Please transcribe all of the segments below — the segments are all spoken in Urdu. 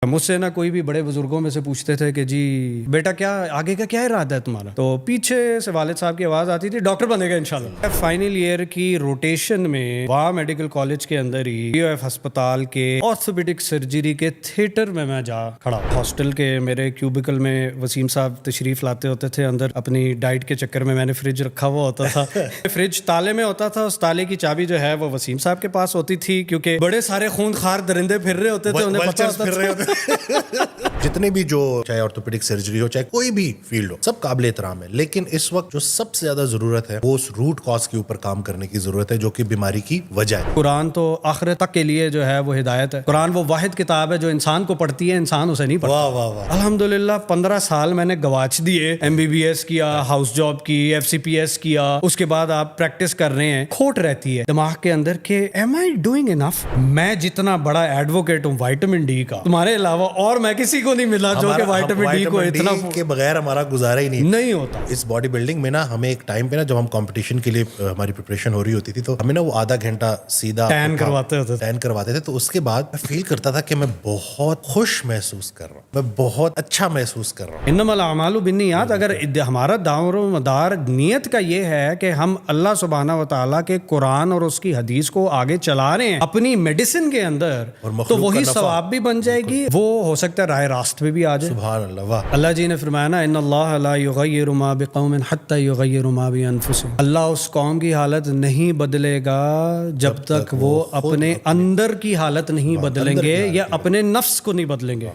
مجھ سے نا کوئی بھی بڑے بزرگوں میں سے پوچھتے تھے کہ جی بیٹا کیا آگے کا کیا ارادہ ہے تمہارا، تو پیچھے سے والد صاحب کی آواز آتی تھی ڈاکٹر بنے گا انشاءاللہ۔ فائنل ایئر کی روٹیشن میں وہاں میڈیکل کالج کے اندر ہی پی او ایف ہسپتال کے آرتھوپیڈک سرجری کے تھیٹر میں جا کھڑا۔ ہاسٹل کے میرے کیوبیکل میں وسیم صاحب تشریف لاتے ہوتے تھے، اندر اپنی ڈائٹ کے چکر میں نے فریج رکھا ہوا ہوتا تھا، فریج تالے میں ہوتا تھا، اس تالے کی چابی جو ہے وہ وسیم صاحب کے پاس ہوتی تھی، کیونکہ بڑے سارے خون خار درندے پھر رہے ہوتے تھے، انہیں پتہ ہوتا تھا۔ جتنے بھی جو چاہے آرتھوپیڈک سرجری ہو چاہے کوئی بھی فیلڈ ہو، سب قابل احترام ہے، لیکن اس وقت جو سب سے زیادہ ضرورت ہے وہ اس روٹ کاز کے اوپر کام کرنے کی ضرورت ہے جو کہ بیماری کی وجہ ہے۔ قرآن تو آخرت تک کے لیے جو ہے وہ ہدایت ہے، قرآن وہ واحد کتاب ہے جو انسان کو پڑھتی ہے، انسان اسے نہیں پڑھتا۔ واہ واہ واہ۔ الحمدللہ 15 سال میں نے گواچ دیے، ایم بی بی ایس کیا، ہاؤس جاب کی، ایف سی پی ایس کیا، اس کے بعد آپ پریکٹس کر رہے ہیں، کھوٹ رہتی ہے دماغ کے اندر کہ ایم آئی ڈوئنگ انف؟ میں جتنا بڑا ایڈوکیٹ ہوں وائٹامن ڈی کا، تمہارے علاوہ اور میں کسی کو نہیں ملا جو کہ وائٹامن ڈی کو اتنا کے بغیر ہمارا گزارا ہی نہیں ہوتا۔ اس باڈی بلڈنگ میں نا ہمیں ایک ٹائم پہ نا جب ہم کمپٹیشن کے لیے ہماری پریپریشن ہو رہی ہوتی تھی تو ہمیں نا وہ آدھا گھنٹہ سیدھا ٹین کرواتے تھے، تو اس کے بعد میں فیل کرتا تھا کہ میں بہت خوش محسوس کر رہا ہوں، میں بہت اچھا محسوس کر رہا ہوں۔ انما الاعمال بالنیات، اگر ہمارا دار و مدار نیت کا یہ ہے کہ ہم اللہ سبحانہ و تعالیٰ کے قرآن اور اس کی حدیث کو آگے چلا رہے ہیں اپنی میڈیسن کے اندر، تو وہی ثواب بھی بن جائے گی، وہ ہو سکتا ہے راہ راست پہ بھی آ جائے۔ سبحان اللہ، واہ۔ اللہ جی نے فرمایا نا ان اللہ لا یغیر ما بقوم حتی یغیروا ما بانفسهم، اللہ اس قوم کی حالت نہیں بدلے گا جب تک وہ اپنے اندر کی حالت نہیں بدلیں گے یا اپنے نفس کو نہیں بدلیں گے۔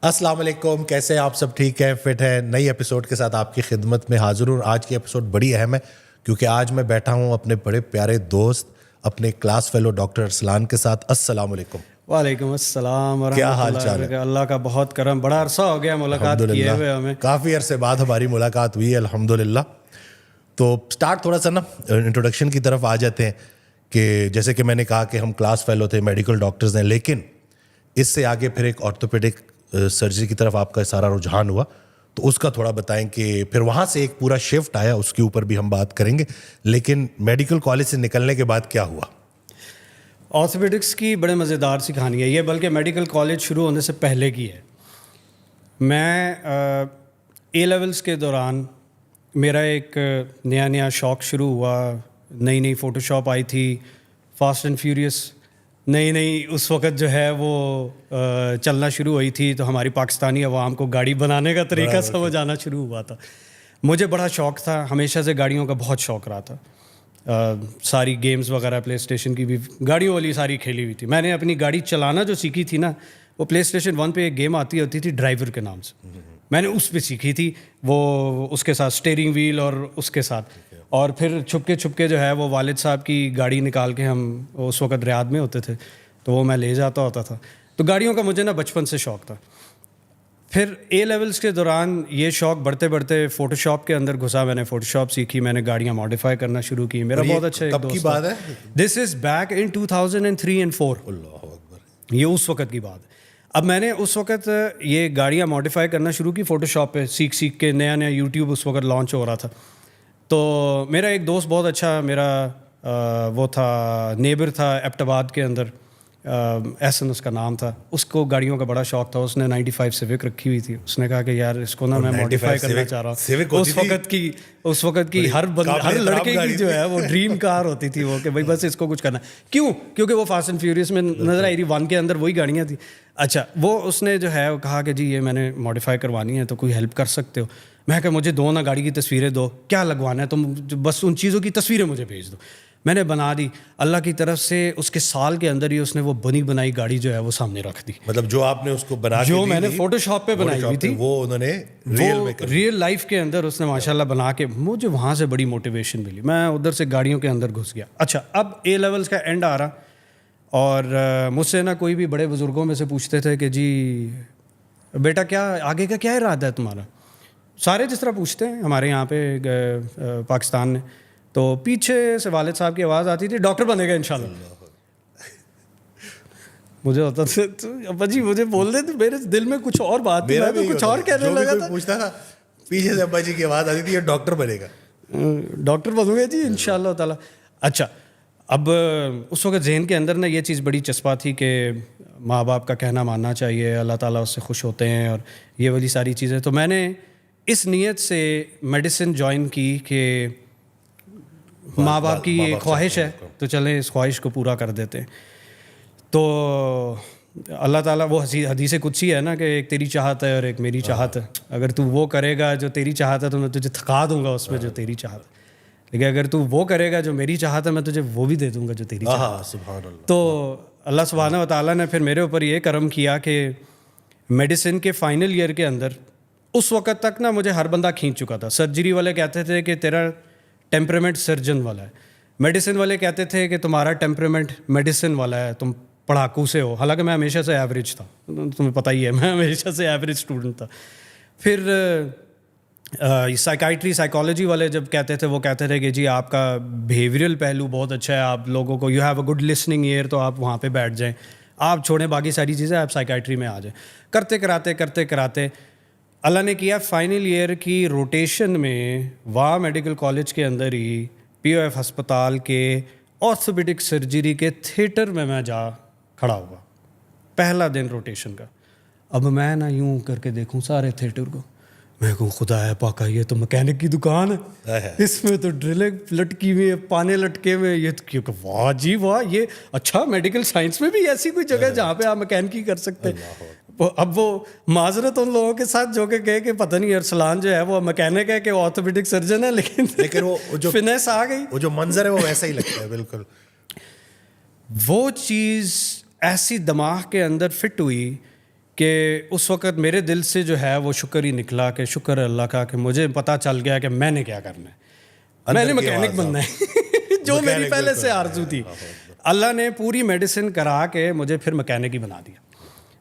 السلام علیکم، کیسے آپ سب؟ ٹھیک ہے، فٹ ہے؟ نئی ایپیسوڈ کے ساتھ آپ کی خدمت میں حاضر ہوں۔ آج کی ایپیسوڈ بڑی اہم ہے کیونکہ آج میں بیٹھا ہوں اپنے بڑے پیارے دوست اپنے کلاس فیلو ڈاکٹر ارسلان کے ساتھ۔ السلام علیکم۔ وعلیکم السلام ورحمۃ اللہ۔ کیا حال چال ہے؟ اللہ کا بہت کرم، بڑا عرصہ ہو گیا ملاقات کیے ہوئے، ہمیں کافی عرصے بعد ہماری ملاقات ہوئی ہے الحمدللہ۔ تو سٹارٹ تھوڑا سا نا انٹروڈکشن کی طرف آ جاتے ہیں کہ جیسے کہ میں نے کہا کہ ہم کلاس فیلو تھے، میڈیکل ڈاکٹرز ہیں، لیکن اس سے آگے پھر ایک آرتھوپیڈک سرجری کی طرف آپ کا سارا رجحان ہوا، تو اس کا تھوڑا بتائیں کہ پھر وہاں سے ایک پورا شفٹ آیا، اس کے اوپر بھی ہم بات کریں گے، لیکن میڈیکل کالج سے نکلنے کے بعد کیا ہوا؟ آرتھوپیڈکس کی بڑے مزیدار سی کہانی ہے یہ، بلکہ میڈیکل کالج شروع ہونے سے پہلے کی ہے۔ میں اے لیولز کے دوران میرا ایک نیا شوق شروع ہوا، نئی فوٹو شاپ آئی تھی، فاسٹ اینڈ فیوریس نئی اس وقت جو ہے وہ چلنا شروع ہوئی تھی، تو ہماری پاکستانی عوام کو گاڑی بنانے کا طریقہ سمجھ آنا شروع ہوا تھا۔ مجھے بڑا شوق تھا، ہمیشہ سے گاڑیوں کا بہت شوق رہا تھا، ساری گیمز وغیرہ پلے اسٹیشن کی بھی گاڑیوں والی ساری کھیلی ہوئی تھی۔ میں نے اپنی گاڑی چلانا جو سیکھی تھی نا، وہ پلے اسٹیشن 1 پہ ایک گیم آتی ہوتی تھی ڈرائیور کے نام سے، میں نے اس پہ سیکھی تھی، وہ اس کے ساتھ اسٹیئرنگ ویل اور اس کے ساتھ، اور پھر چھپ کے جو ہے وہ والد صاحب کی گاڑی نکال کے، ہم اس وقت ریاض میں ہوتے تھے تو وہ میں لے جاتا ہوتا تھا۔ تو گاڑیوں کا مجھے نا بچپن سے شوق تھا۔ پھر اے لیولز کے دوران یہ شوق بڑھتے فوٹو شاپ کے اندر گھسا، میں نے فوٹو شاپ سیکھی، میں نے گاڑیاں ماڈیفائی کرنا شروع کی۔ میرا بہت اچھا ایک دوست، بات ہے دس از بیک ان 2003 and 4، اللہ اکبر، یہ اس وقت کی بات ہے۔ اب میں نے اس وقت یہ گاڑیاں ماڈیفائی کرنا شروع کی فوٹو شاپ پہ، سیکھ کے، نیا یوٹیوب اس وقت لانچ ہو رہا تھا۔ تو میرا ایک دوست بہت اچھا، میرا وہ تھا نیبر تھا ایبٹ آباد کے اندر، احسن اس کا نام تھا، اس کو گاڑیوں کا بڑا شوق تھا، اس نے 95 سیوک رکھی ہوئی تھی، اس نے کہا کہ یار اس کو نا میں ماڈیفائی کرنا چاہ رہا ہوں۔ اس وقت کی ہر لڑکے کی جو ہے وہ ڈریم کار ہوتی تھی وہ، کہ بھائی بس اس کو کچھ کرنا، کیوں؟ کیونکہ وہ فاسٹ اینڈ فیوریس میں نظر آئی رہی، 1 کے اندر وہی گاڑیاں تھیں۔ اچھا، وہ اس نے جو ہے کہا کہ جی یہ میں نے ماڈیفائی کروانی ہے تو کوئی ہیلپ کر سکتے ہو؟ میں کہا مجھے دو نا گاڑی کی تصویریں دو، کیا لگوانا ہے تم بس ان چیزوں کی تصویریں مجھے بھیج دو۔ میں نے بنا دی، اللہ کی طرف سے اس کے سال کے اندر ہی اس نے وہ بنائی گاڑی جو ہے وہ سامنے رکھ دی، مطلب جو آپ نے اس کو بنا جو میں نے فوٹو شاپ پہ بنائی ہوئی تھی، وہ انہوں نے ریئل لائف کے اندر اس نے ماشاءاللہ بنا کے، مجھے وہاں سے بڑی موٹیویشن ملی، میں ادھر سے گاڑیوں کے اندر گھس گیا۔ اچھا، اب اے لیولز کا اینڈ آ رہا، اور مجھ سے نا کوئی بھی بڑے بزرگوں میں سے پوچھتے تھے کہ جی بیٹا کیا آگے کا کیا ارادہ ہے تمہارا؟ سارے جس طرح پوچھتے ہیں ہمارے یہاں پہ پاکستان میں، تو پیچھے سے والد صاحب کی آواز آتی تھی ڈاکٹر بنے گا انشاءاللہ۔ مجھے ہوتا تھا ابا جی مجھے بول دے، تو میرے دل میں کچھ اور بات تھی، میں تو کچھ اور کہنے لگا تھا۔ پوچھتا تھا پیچھے سے ابا جی کی آواز آتی تھی یہ ڈاکٹر بنے گا، ڈاکٹر بنوں گے جی انشاءاللہ تعالیٰ۔ اچھا، اب اس وقت ذہن کے اندر نا یہ چیز بڑی چسپا تھی کہ ماں باپ کا کہنا ماننا چاہیے, اللہ تعالیٰ اس سے خوش ہوتے ہیں, اور یہ والی ساری چیزیں. تو میں نے اس نیت سے میڈیسن جوائن کی کہ ماں باپ کی یہ خواہش ہے تو چلیں اس خواہش کو پورا کر دیتے ہیں. تو اللہ تعالیٰ وہ حدیث قدسی ہے نا کہ ایک تیری چاہت ہے اور ایک میری چاہت ہے. اگر تو وہ کرے گا جو تیری چاہت ہے تو میں تجھے تھکا دوں گا اس میں جو تیری چاہت ہے, لیکن اگر تو وہ کرے گا جو میری چاہت ہے میں تجھے وہ بھی دے دوں گا جو تیری چاہت ہے. سبحان اللہ. تو اللہ سبحانہ و تعالیٰ نے پھر میرے اوپر یہ کرم کیا کہ میڈیسن کے فائنل ایئر کے اندر اس وقت تک نا مجھے ہر بندہ کھینچ چکا تھا. سرجری والے کہتے تھے کہ تیرا ٹیمپرامنٹ سرجن والا ہے, میڈیسن والے کہتے تھے کہ تمہارا ٹیمپرامنٹ میڈیسن والا ہے, تم پڑھاکو سے ہو. حالانکہ میں ہمیشہ سے ایوریج تھا, تمہیں پتہ ہی ہے میں ہمیشہ سے ایوریج اسٹوڈنٹ تھا. پھر سائیکالوجی والے جب کہتے تھے وہ کہتے تھے کہ جی آپ کا بیہیویئرل پہلو بہت اچھا ہے, آپ لوگوں کو you have a good listening ear, تو آپ وہاں پہ بیٹھ جائیں, آپ چھوڑیں باقی ساری چیزیں, آپ سائیکائٹری میں آ جائیں. کرتے کراتے اللہ نے کیا فائنل ایئر کی روٹیشن میں وہاں میڈیکل کالج کے اندر ہی پی او ایف ہسپتال کے آرتھوپیڈک سرجری کے تھیٹر میں جا کھڑا ہوا پہلا دن روٹیشن کا. اب میں نا یوں کر کے دیکھوں سارے تھیٹر کو, میں کہوں خدا ہے پاکا یہ تو مکینک کی دکان ہے, اس میں تو ڈرلنگ لٹکی ہوئی ہے, پانے لٹکے ہوئے, یہ کیونکہ واہ جی واہ, یہ اچھا میڈیکل سائنس میں بھی ایسی کوئی جگہ جہاں پہ آپ مکینکی کر سکتے ہیں. اب وہ معذرت ان لوگوں کے ساتھ جو کہ کہے کہ پتہ نہیں ارسلان جو ہے وہ مکینک ہے کہ آرتھوپیڈک سرجن ہے, لیکن وہ جو فنیس آ گئی, وہ جو منظر ہے وہ ویسا ہی لگتا ہے بالکل. وہ چیز ایسی دماغ کے اندر فٹ ہوئی کہ اس وقت میرے دل سے جو ہے وہ شکر ہی نکلا کہ شکر اللہ کا کہ مجھے پتہ چل گیا کہ میں نے کیا کرنا ہے, میں نے مکینک بننا ہے جو میری پہلے سے آرزو تھی. اللہ نے پوری میڈیسن کرا کے مجھے پھر مکینک ہی بنا دیا.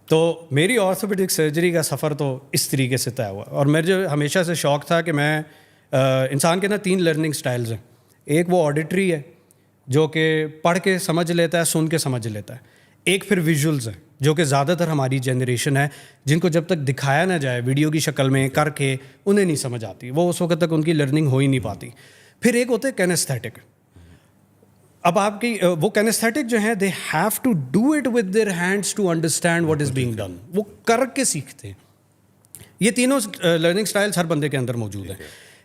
تو میری آرتھوپیڈک سرجری کا سفر تو اس طریقے سے طے ہوا. اور میرے جو ہمیشہ سے شوق تھا کہ میں انسان کے نا 3 لرننگ سٹائلز ہیں. ایک وہ آڈیٹری ہے جو کہ پڑھ کے سمجھ لیتا ہے, سن کے سمجھ لیتا ہے. ایک پھر ویژولز ہیں جو کہ زیادہ تر ہماری جنریشن ہے جن کو جب تک دکھایا نہ جائے ویڈیو کی شکل میں کر کے انہیں نہیں سمجھ آتی, وہ اس وقت تک ان کی لرننگ ہو ہی نہیں پاتی. پھر ایک ہوتے کینیستھیٹک. اب آپ کی وہ کینیستھیٹک جو ہیں they have to do it with their hands to understand what is being done, وہ کر کے سیکھتے ہیں. یہ تینوں لرننگ سٹائلز ہر بندے کے اندر موجود ہیں,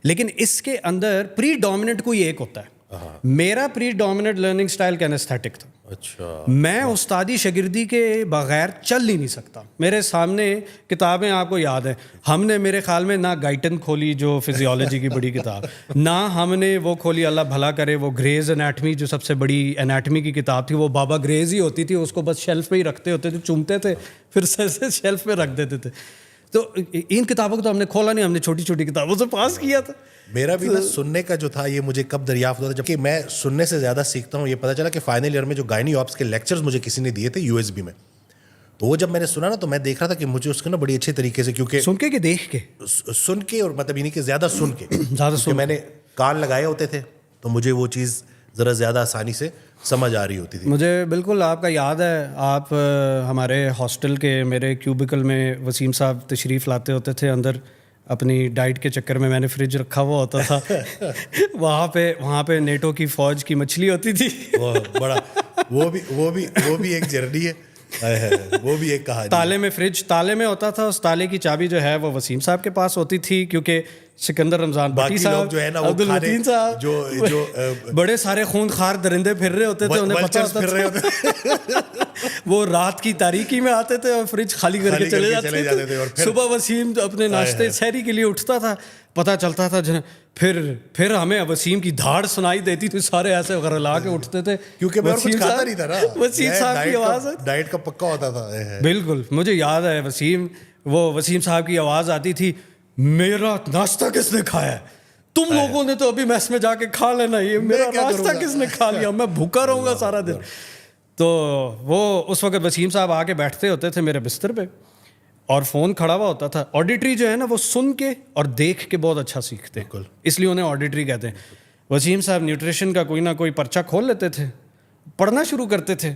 لیکن اس کے اندر پری ڈومیننٹ کوئی ایک ہوتا ہے. میرا پری ڈومیننٹ لرننگ سٹائل کینیستھیٹک تھا. اچھا, میں استادی شاگردی کے بغیر چل ہی نہیں سکتا. میرے سامنے کتابیں آپ کو یاد ہیں, ہم نے میرے خیال میں نہ گائٹن کھولی جو فزیولوجی کی بڑی کتاب, نہ ہم نے وہ کھولی اللہ بھلا کرے وہ گریز انیٹمی جو سب سے بڑی انیٹمی کی کتاب تھی, وہ بابا گریز ہی ہوتی تھی, اس کو بس شیلف پہ ہی رکھتے ہوتے تھے, چومتے تھے پھر سے شیلف پہ رکھ دیتے تھے. تو ان کتابوں کو تو ہم نے کھولا نہیں, ہم نے چھوٹی چھوٹی کتابوں سے پاس کیا تھا. میرا بھی نا سننے کا جو تھا یہ مجھے کب دریافت ہوتا تھا, جبکہ میں سننے سے زیادہ سیکھتا ہوں. یہ پتہ چلا کہ فائنل ایئر میں جو گائنی آپس کے لیکچرز مجھے کسی نے دیے تھے USB میں, تو وہ جب میں نے سنا نا تو میں دیکھ رہا تھا کہ مجھے اس کو نا بڑی اچھے طریقے سے, کیونکہ سن کے کہ دیکھ کے, سن کے, اور مطلب یہ کہ زیادہ سن کے میں نے کان لگائے ہوتے تھے تو مجھے وہ چیز ذرا زیادہ آسانی سے سمجھ آ رہی ہوتی تھی. مجھے بالکل آپ کا یاد ہے, آپ ہمارے ہاسٹل کے میرے کیوبیکل میں وسیم صاحب تشریف لاتے ہوتے تھے اندر اپنی ڈائٹ کے چکر میں نے فریج رکھا ہوا ہوتا تھا وہاں پہ نیٹو کی فوج کی مچھلی ہوتی تھی. بڑا وہ بھی ایک جرنی ہے, وہ بھی ایک کہانی. تالے میں فریج تالے میں ہوتا تھا, اس تالے کی چابی جو ہے وہ وسیم صاحب کے پاس ہوتی تھی, کیونکہ سکندر رمضان بھٹی صاحب جو ہے نا عبد المتین صاحب جو بڑے سارے خونخوار درندے پھر رہے ہوتے تھے, انہیں پتہ ہوتا تھا وہ رات کی تاریکی میں آتے تھے اور فریج خالی کر کے چلے جاتے تھے. صبح وسیم اپنے ناشتے سحری کے لیے اٹھتا تھا, پتہ چلتا تھا پھر ہمیں وسیم کی دھاڑ سنائی دیتی تھی, سارے ایسے غرلا کے اٹھتے تھے کیونکہ میں کچھ کھاتا نہیں تھا نا, وسیم صاحب کی آواز ڈائٹ کا پکا ہوتا تھا. بالکل مجھے یاد ہے وسیم صاحب کی آواز آتی تھی, میرا ناشتہ کس نے کھایا ہے, تم لوگوں نے تو ابھی میس میں جا کے کھا لینا, یہ میرا ناشتہ کس نے کھا لیا, میں بھوکا رہوں گا سارا دن. تو وہ اس وقت وسیم صاحب آ کے بیٹھتے ہوتے تھے میرے بستر پہ اور فون کھڑا ہوا ہوتا تھا. آڈیٹری جو ہے نا وہ سن کے اور دیکھ کے بہت اچھا سیکھتے ہیں, اس لیے انہیں آڈیٹری کہتے ہیں. وسیم صاحب نیوٹریشن کا کوئی نہ کوئی پرچہ کھول لیتے تھے, پڑھنا شروع کرتے تھے,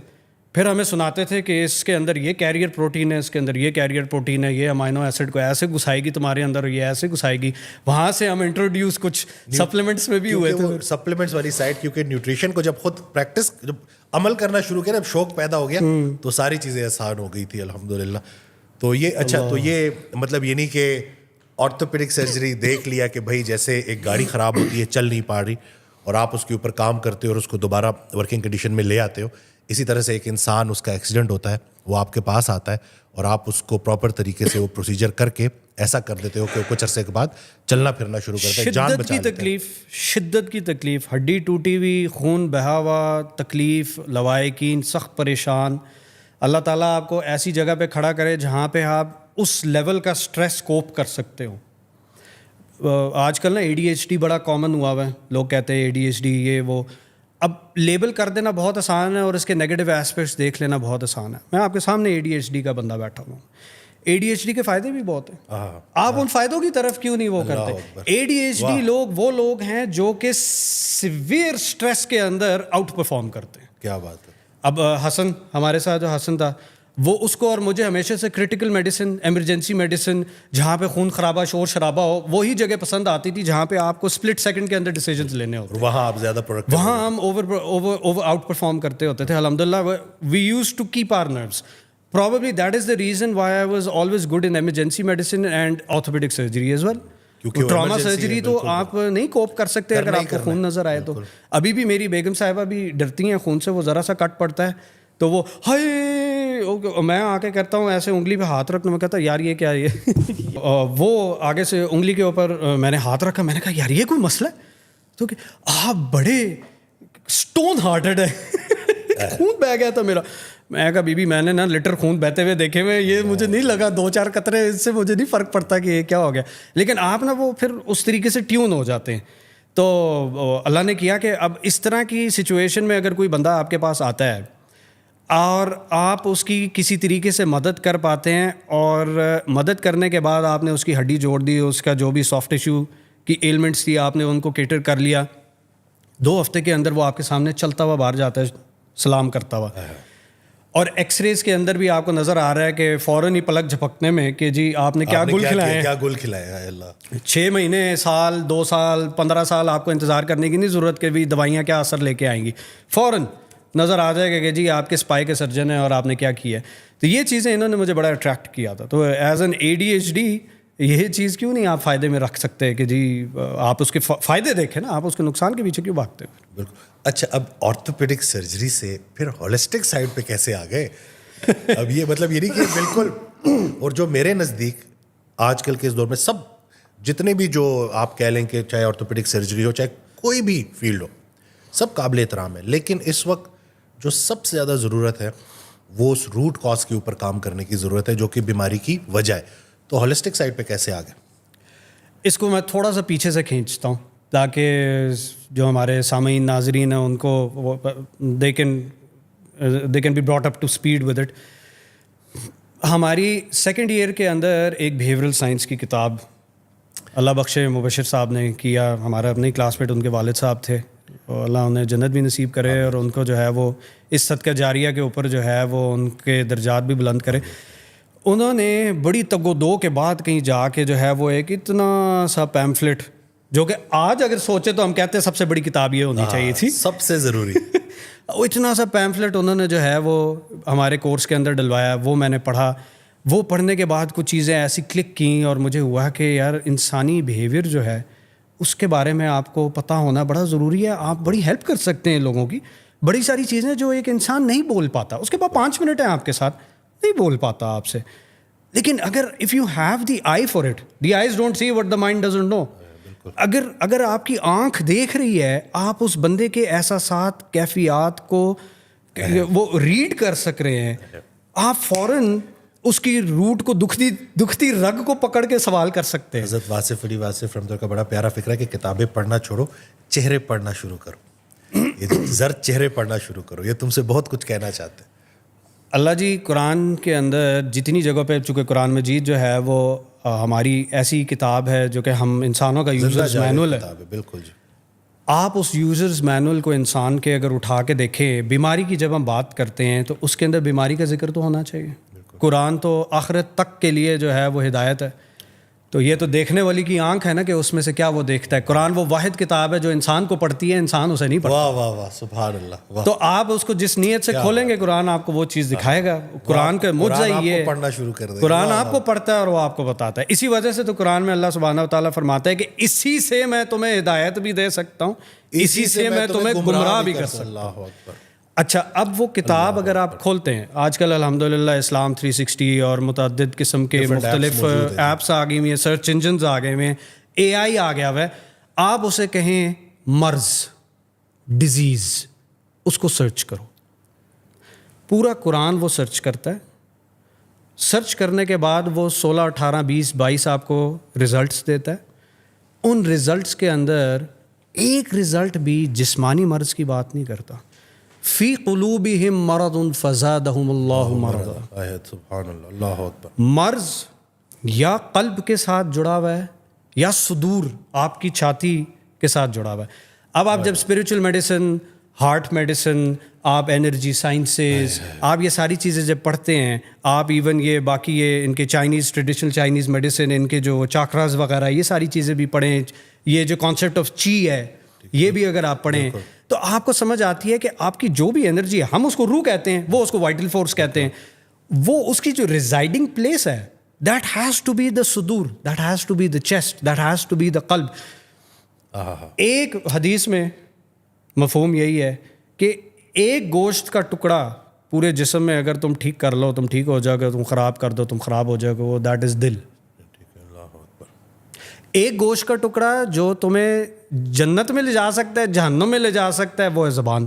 پھر ہمیں سناتے تھے کہ اس کے اندر یہ کیریئر پروٹین ہے، اس کے اندر یہ کیریئر پروٹین ہے، یہ امائنو ایسڈ کو ایسے گھسائے گی تمہارے اندر، یہ ایسے گھسائے گی. وہاں سے ہم انٹروڈیوس کچھ سپلیمنٹس میں بھی ہوئے تھے. سپلیمنٹس والی سائڈ، کیونکہ نیوٹریشن کو جب خود پریکٹس جب عمل کرنا شروع کیا، جب شوق پیدا ہو گیا تو ساری چیزیں آسان ہو گئی تھی الحمدللہ. تو یہ اچھا، تو یہ مطلب یہ نہیں کہ آرتھوپیڈک سرجری دیکھ لیا کہ بھائی جیسے ایک گاڑی خراب ہوتی ہے، چل نہیں پا رہی، اور آپ اس کے اوپر کام کرتے ہو اور اس کو دوبارہ ورکنگ کنڈیشن میں لے آتے ہو. اسی طرح سے ایک انسان، اس کا ایکسیڈنٹ ہوتا ہے، وہ آپ کے پاس آتا ہے اور آپ اس کو پراپر طریقے سے وہ پروسیجر کر کے ایسا کر دیتے ہو کہ کچھ عرصے کے بعد چلنا پھرنا شروع کرتا ہے، جان بچا لیتا ہے. شدت کی تکلیف، ہڈی ٹوٹی ہوئی، خون بہا ہوا، تکلیف، لوائقین، سخت پریشان. اللہ تعالیٰ آپ کو ایسی جگہ پہ کھڑا کرے جہاں پہ آپ اس لیول کا سٹریس کوپ کر سکتے ہو. آج کل نا ADHD بڑا کامن ہوا ہوا ہے، لوگ کہتے ہیں ADHD یہ وہ. اب لیبل کر دینا بہت آسان ہے اور اس کے نیگیٹو ایسپیکٹس دیکھ لینا بہت آسان ہے. میں آپ کے سامنے ADHD کا بندہ بیٹھا ہوں. ADHD کے فائدے بھی بہت ہیں، آپ ان فائدوں کی طرف کیوں نہیں وہ کرتے؟ ADHD وہ لوگ ہیں جو کہ سیویئر سٹریس کے اندر آؤٹ پرفارم کرتے ہیں. کیا بات ہے. اب حسن ہمارے ساتھ جو حسن تھا، وہ اس کو اور مجھے ہمیشہ سے کرٹیکل میڈیسن، ایمرجنسی میڈیسن، جہاں پہ خون خرابہ، شور شرابہ ہو، وہی جگہ پسند آتی تھی جہاں پہ آپ کو اسپلٹ سیکنڈ کے اندر ڈیسیجنز لینے ہوتے. وہاں آپ زیادہ پروڈکٹیو، وہاں ہم اوور آؤٹ پرفارم کرتے ہوتے تھے. الحمدللہ we use to keep our nerves. Probably that is the reason why I was always good in emergency medicine and orthopedic surgery as well. کیونکہ ٹراما سرجری تو آپ نہیں کوپ کر سکتے اگر آپ کو خون نظر آئے تو. ابھی بھی میری بیگم صاحبہ بھی ڈرتی ہیں خون سے، وہ ذرا سا کٹ پڑتا ہے تو وہ ہائے، میں آ کے کرتا ہوں ایسے انگلی پہ ہاتھ رکھنا، میں کہتا یار یہ کیا یہ وہ آگے سے انگلی کے اوپر میں نے ہاتھ رکھا، میں نے کہا یار یہ کوئی مسئلہ ہے؟ تو کہ آپ بڑے اسٹون ہارٹڈ ہے، خون بہہ گیا تھا میرا. میں کہا بی بی میں نے نا لیٹر خون بہتے ہوئے دیکھے ہوئے، یہ مجھے نہیں لگا 2-4 قطرے اس سے مجھے نہیں فرق پڑتا کہ یہ کیا ہو گیا. لیکن آپ نا وہ پھر اس طریقے سے ٹیون ہو جاتے ہیں. تو اللہ نے کیا کہ اب اس طرح کی سچویشن میں اگر کوئی بندہ آپ کے پاس آتا ہے اور آپ اس کی کسی طریقے سے مدد کر پاتے ہیں، اور مدد کرنے کے بعد آپ نے اس کی ہڈی جوڑ دی، اس کا جو بھی سافٹ ٹیشو کی ایلمنٹس تھی آپ نے ان کو کیٹر کر لیا، 2 ہفتے کے اندر وہ آپ کے سامنے چلتا ہوا باہر جاتا ہے سلام کرتا ہوا. اور ایکس ریز کے اندر بھی آپ کو نظر آ رہا ہے کہ فوراً ہی پلک جھپکنے میں کہ جی آپ نے کیا گل کھلائے ہیں، کیا گل کھلایا ہے. اللہ 6 مہینے، سال، 2 سال، 15 سال آپ کو انتظار کرنے کی نہیں ضرورت کہ بھی دوائیاں کیا اثر لے کے آئیں گی. فوراً نظر آ جائے گا کہ جی آپ کے اسپائی کے سرجن ہیں اور آپ نے کیا کیا ہے. تو یہ چیزیں انہوں نے مجھے بڑا اٹریکٹ کیا تھا. تو ایز این ADHD یہ چیز کیوں نہیں آپ فائدے میں رکھ سکتے کہ جی آپ اس کے فائدے دیکھیں نا، آپ اس کے نقصان کے پیچھے کیوں بھاگتے ہیں؟ بالکل. اچھا، اب آرتھوپیڈک سرجری سے پھر ہولسٹک سائڈ پہ کیسے آ گئے؟ اب یہ مطلب یہ نہیں کہ بالکل، اور جو میرے نزدیک آج کل کے اس دور میں سب جتنے بھی جو آپ کہہ لیں کہ چاہے آرتھوپیڈک سرجری ہو، چاہے کوئی بھی فیلڈ ہو، سب قابل احترام ہے. لیکن اس وقت جو سب سے زیادہ ضرورت ہے وہ اس روٹ کاز کے اوپر کام کرنے کی ضرورت ہے جو کہ بیماری کی وجہ ہے. تو ہولسٹک سائڈ پہ کیسے آ گئے؟ اس کو میں تھوڑا سا پیچھے سے کھینچتا ہوں تاکہ جو ہمارے سامعین ناظرین ہیں ان کو they can be brought up to speed with it. ہماری 2nd ایئر کے اندر ایک بیہیورل سائنس کی کتاب اللہ بخشے مبشر صاحب نے کیا، ہمارا اپنے کلاس میٹ ان کے والد صاحب تھے، اور اللہ انہیں جنت بھی نصیب کرے اور ان کو جو ہے وہ اس صدقہ جاریہ کے اوپر جو ہے وہ ان کے درجات بھی بلند کرے. انہوں نے بڑی تگ و دو کے بعد کہیں جا کے جو ہے وہ ایک اتنا سا پیمفلٹ، جو کہ آج اگر سوچے تو ہم کہتے ہیں سب سے بڑی کتاب یہ ہونی چاہیے تھی، سب سے ضروری. وہ اتنا سا پیمفلٹ انہوں نے جو ہے وہ ہمارے کورس کے اندر ڈلوایا، وہ میں نے پڑھا. وہ پڑھنے کے بعد کچھ چیزیں ایسی کلک کیں اور مجھے ہوا کہ یار انسانی بیہیویئر جو ہے اس کے بارے میں آپ کو پتہ ہونا بڑا ضروری ہے. آپ بڑی ہیلپ کر سکتے ہیں لوگوں کی، بڑی ساری چیزیں جو ایک انسان نہیں بول پاتا، اس کے پاس 5 منٹ ہیں آپ کے ساتھ، نہیں بول پاتا آپ سے. لیکن اگر if you have the eye for it, the eyes don't see what the mind doesn't know. اگر آپ کی آنکھ دیکھ رہی ہے، آپ اس بندے کے احساسات، کیفیات کو وہ ریڈ کر سک رہے ہیں، آپ فوراً اس کی روٹ کو دکھتی رگ کو پکڑ کے سوال کر سکتے ہیں. حضرت واصف علی واصف رحمۃ اللہ کا بڑا پیارا فکر ہے کہ کتابیں پڑھنا چھوڑو، چہرے پڑھنا شروع کرو. یہ زرد چہرے پڑھنا شروع کرو. یہ تم سے بہت کچھ کہنا چاہتے ہیں. اللہ جی قرآن کے اندر جتنی جگہوں پہ، چونکہ قرآن مجید جو ہے وہ ہماری ایسی کتاب ہے جو کہ ہم انسانوں کا یوزرز مینول ہے. بالکل جی. آپ اس یوزرز مینول کو انسان کے اگر اٹھا کے دیکھیں، بیماری کی جب ہم بات کرتے ہیں تو اس کے اندر بیماری کا ذکر تو ہونا چاہیے۔ قرآن تو آخرت تک کے لیے جو ہے وہ ہدایت ہے، تو یہ تو دیکھنے والی کی آنکھ ہے نا کہ اس میں سے کیا وہ دیکھتا ہے۔ قرآن وہ واحد کتاب ہے جو انسان کو پڑھتی ہے، انسان اسے نہیں پڑھتا۔ واہ واہ واہ، سبحان اللہ، واہ۔ تو آپ اس کو جس نیت سے کھولیں گے قرآن آپ کو وہ چیز دکھائے گا۔ قرآن کا معجزہ یہ ہے، پڑھنا شروع کر دیں، قرآن آپ کو پڑھتا ہے اور وہ آپ کو بتاتا ہے۔ اسی وجہ سے تو قرآن میں اللہ سبحانہ و تعالیٰ فرماتا ہے کہ اسی سے میں تمہیں ہدایت بھی دے سکتا ہوں، اسی سے میں تمہیں گمراہ بھی کر سکتا ہوں۔ اللہ اکبر۔ اچھا، اب وہ کتاب اگر آپ کھولتے ہیں، آج کل الحمدللہ اسلام 360 اور متعدد قسم کے مختلف ایپس آ گئی ہوئی ہیں، سرچ انجنز آ گئے ہوئے ہیں، اے آئی آ گیا ہوا ہے۔ آپ اسے کہیں مرض، ڈیزیز، اس کو سرچ کرو، پورا قرآن وہ سرچ کرتا ہے۔ سرچ کرنے کے بعد وہ 16 18 20 22 آپ کو ریزلٹس دیتا ہے۔ ان ریزلٹس کے اندر ایک ریزلٹ بھی جسمانی مرض کی بات نہیں کرتا۔ فی قلوبہم مرض فزادہم اللہ مرضا، سبحان اللہ، اللہ اکبر۔ مرض یا قلب کے ساتھ جڑا ہوا ہے یا صدور، آپ کی چھاتی کے ساتھ جڑا ہوا ہے۔ اب آپ جب اسپریچول میڈیسن، ہارٹ میڈیسن، آپ انرجی سائنسز، آپ یہ ساری چیزیں جب پڑھتے ہیں، آپ ایون یہ باقی یہ ان کے چائنیز، ٹریڈیشنل چائنیز میڈیسن، ان کے جو چاکراز وغیرہ، یہ ساری چیزیں بھی پڑھیں، یہ جو کانسیپٹ آف چی ہے یہ بھی اگر آپ پڑھیں تو آپ کو سمجھ آتی ہے کہ آپ کی جو بھی انرجی ہے، ہم اس کو روح کہتے ہیں، وہ اس کو وائٹل فورس کہتے ہیں، وہ اس کی جو ریزائڈنگ پلیس ہے، that has to be the صدور، that has to be the chest, that has to be the قلب۔ ایک حدیث میں مفہوم یہی ہے کہ ایک گوشت کا ٹکڑا پورے جسم میں اگر تم ٹھیک کر لو تم ٹھیک ہو جاؤ گے، تم خراب کر دو تم خراب ہو جاؤ گے، وہ دیٹ از دل۔ ایک گوشت کا ٹکڑا جو تمہیں جنت میں لے جا سکتا ہے، جہنم میں لے جا سکتا ہے، وہ ہے زبان۔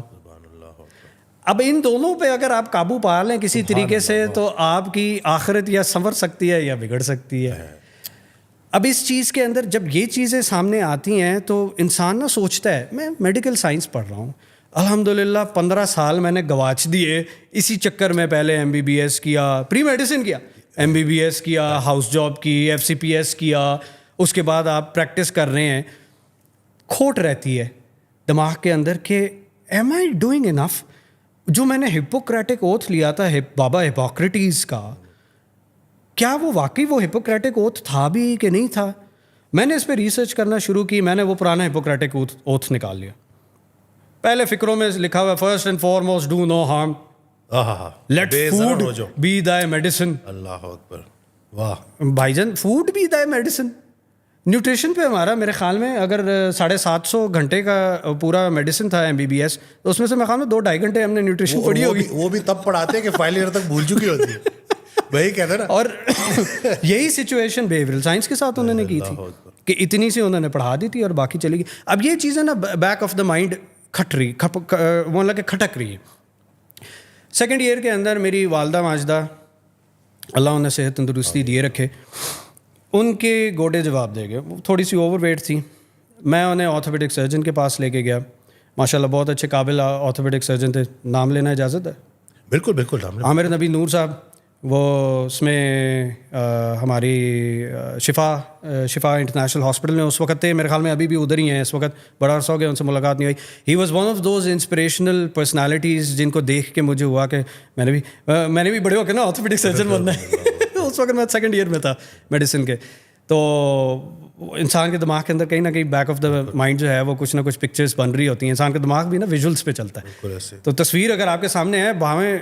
اب ان دونوں پہ اگر آپ قابو پا لیں کسی طریقے سے تو آپ کی آخرت یا سنور سکتی ہے یا بگڑ سکتی ہے۔ اب اس چیز کے اندر جب یہ چیزیں سامنے آتی ہیں تو انسان نہ سوچتا ہے، میں میڈیکل سائنس پڑھ رہا ہوں، الحمدللہ 15 سال میں نے گواچ دیے اسی چکر میں۔ پہلے ایم بی بی ایس کیا، پری میڈیسن کیا، ایم بی بی ایس کیا، ہاؤس جاب کی، ایف سی پی ایس کیا، اس کے بعد آپ پریکٹس کر رہے ہیں۔ کھوٹ رہتی ہے دماغ کے اندر کہ ایم آئی ڈوئنگ انف؟ جو میں نے ہپوکریٹک اوتھ لیا تھا بابا ہپوکریٹس کا، کیا وہ واقعی وہ ہپوکریٹک اوتھ تھا بھی کہ نہیں تھا؟ میں نے اس پہ ریسرچ کرنا شروع کی، میں نے وہ پرانا ہپوکریٹک اوتھ نکال لیا۔ پہلے فکروں میں لکھا ہوا first and foremost do no harm, let food be thy medicine. اللہ اکبر، واہ بھائی جان، فوڈ بھی تhy میڈیسن۔ نیوٹریشن پہ ہمارا میرے خیال میں اگر 750 گھنٹے کا پورا میڈیسن تھا ایم بی بی ایس، تو اس میں سے میرے خیال میں 2-2.5 گھنٹے ہم نے نیوٹریشن پڑھی ہوگی۔ وہ بھی تب پڑھاتے کہ فائنل ایئر تک بھول چکی ہوتی ہے، وہی کہتے ہیں نا۔ اور یہی سچویشن بیہیویئرل سائنس کے ساتھ انہوں نے کی تھی کہ اتنی سی انہوں نے پڑھا دی تھی اور باقی چلی گئی۔ اب یہ چیزیں نا بیک آف دا مائنڈ کھٹک رہی ہے۔ سیکنڈ ایئر کے اندر میری والدہ ماجدہ، اللہ انہیں صحت تندرستی دیے رکھے، ان کے گوڈے جواب دے گئے، تھوڑی سی اوور ویٹ تھی۔ میں انہیں آرتھوپیڈک سرجن کے پاس لے کے گیا، ماشاء اللہ بہت اچھے قابل آرتھوپیڈک سرجن تھے۔ نام لینا اجازت ہے؟ بالکل بالکل۔ عامر نبی نور صاحب، وہ اس میں ہماری شفا انٹرنیشنل ہاسپٹل میں اس وقت تھے، میرے خیال میں ابھی بھی ادھر ہی ہیں اس وقت، بڑا عرصہ ہو گیا ان سے ملاقات نہیں ہوئی۔ He was one of those inspirational personalities جن کو دیکھ کے مجھے ہوا کہ میں نے بھی بڑے ہو کے نا آرتھوپیڈک سرجن بننا ہے۔ اس وقت میں سیکنڈ ایئر میں تھا میڈیسن کے، تو انسان کے دماغ کے اندر کہیں نہ کہیں بیک آف دا مائنڈ جو ہے وہ کچھ نہ کچھ پکچرز بن رہی ہوتی ہیں۔ انسان کا دماغ بھی نا ویژولس پہ چلتا ہے، تو تصویر اگر آپ کے سامنے ہے، بھاویں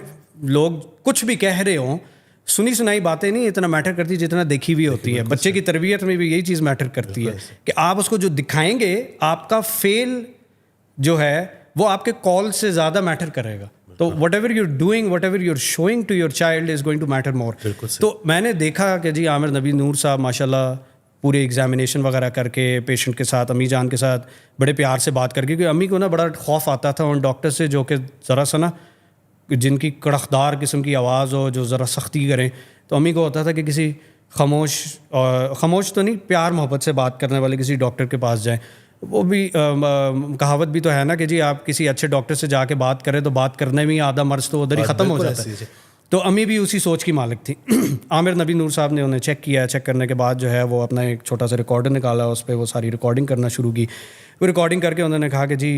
لوگ کچھ بھی کہہ رہے ہوں، سنی سنائی باتیں نہیں اتنا میٹر کرتی جتنا دیکھی ہوئی ہوتی ہے۔ بچے کی تربیت میں بھی یہی چیز میٹر کرتی ہے کہ آپ اس کو جو دکھائیں گے، آپ کا فیل جو ہے وہ آپ کے کال سے زیادہ میٹر کرے گا۔ تو whatever you doing, whatever you are showing to your child is going to matter more. تو میں نے دیکھا کہ جی عامر نبی نور صاحب ماشاء اللہ پورے ایگزامینیشن وغیرہ کر کے پیشنٹ کے ساتھ، امی جان کے ساتھ بڑے پیار سے بات کر کے، کیونکہ امی کو نا بڑا خوف آتا تھا ان ڈاکٹر سے جو کہ ذرا سا نا جن کی کڑکدار قسم کی آواز ہو، جو ذرا سختی کریں، تو امی کو ہوتا تھا کہ کسی خاموش تو نہیں، پیار محبت سے بات کرنے والے کسی ڈاکٹر کے پاس جائیں۔ وہ بھی کہاوت بھی تو ہے نا کہ جی آپ کسی اچھے ڈاکٹر سے جا کے بات کریں تو بات کرنے میں ہی آدھا مرض تو ادھر ہی ختم ہو جاتا ہے۔ تو امی بھی اسی سوچ کی مالک تھی. عامر نبی نور صاحب نے انہیں چیک کیا. چیک کرنے کے بعد جو ہے وہ اپنا ایک چھوٹا سا ریکارڈر نکالا, اس پہ وہ ساری ریکارڈنگ کرنا شروع کی. وہ ریکارڈنگ کر کے انہوں نے کہا کہ جی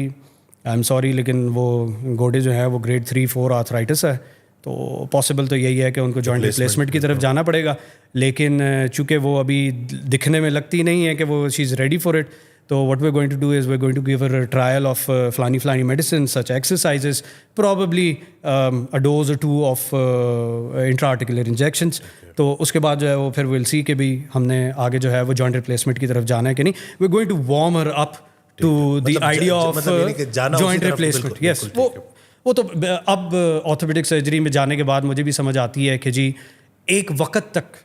آئی ایم سوری لیکن وہ گوڈے جو ہے وہ گریڈ 3-4 آرتھرائٹس ہے, تو پاسبل تو یہی ہے کہ ان کو جوائنٹ ریپلیسمنٹ کی طرف جانا پڑے گا. لیکن چونکہ وہ ابھی دکھنے میں لگتی نہیں ہے کہ وہ شی از ریڈی فار اٹ, تو what we're going to do is we're going to give her a trial of flani medicines such exercises, probably a dose or two of intra-articular injections. تو اس کے بعد جو ہے وہ پھر we'll see کہ بھی ہم نے آگے جو ہے وہ joint replacement کی طرف جانا ہے کہ نہیں. we're going to warm her up to the idea of joint replacement. Yes, وہ تو اب orthopedic surgery میں جانے کے بعد مجھے بھی سمجھ آتی ہے کہ جی ایک وقت تک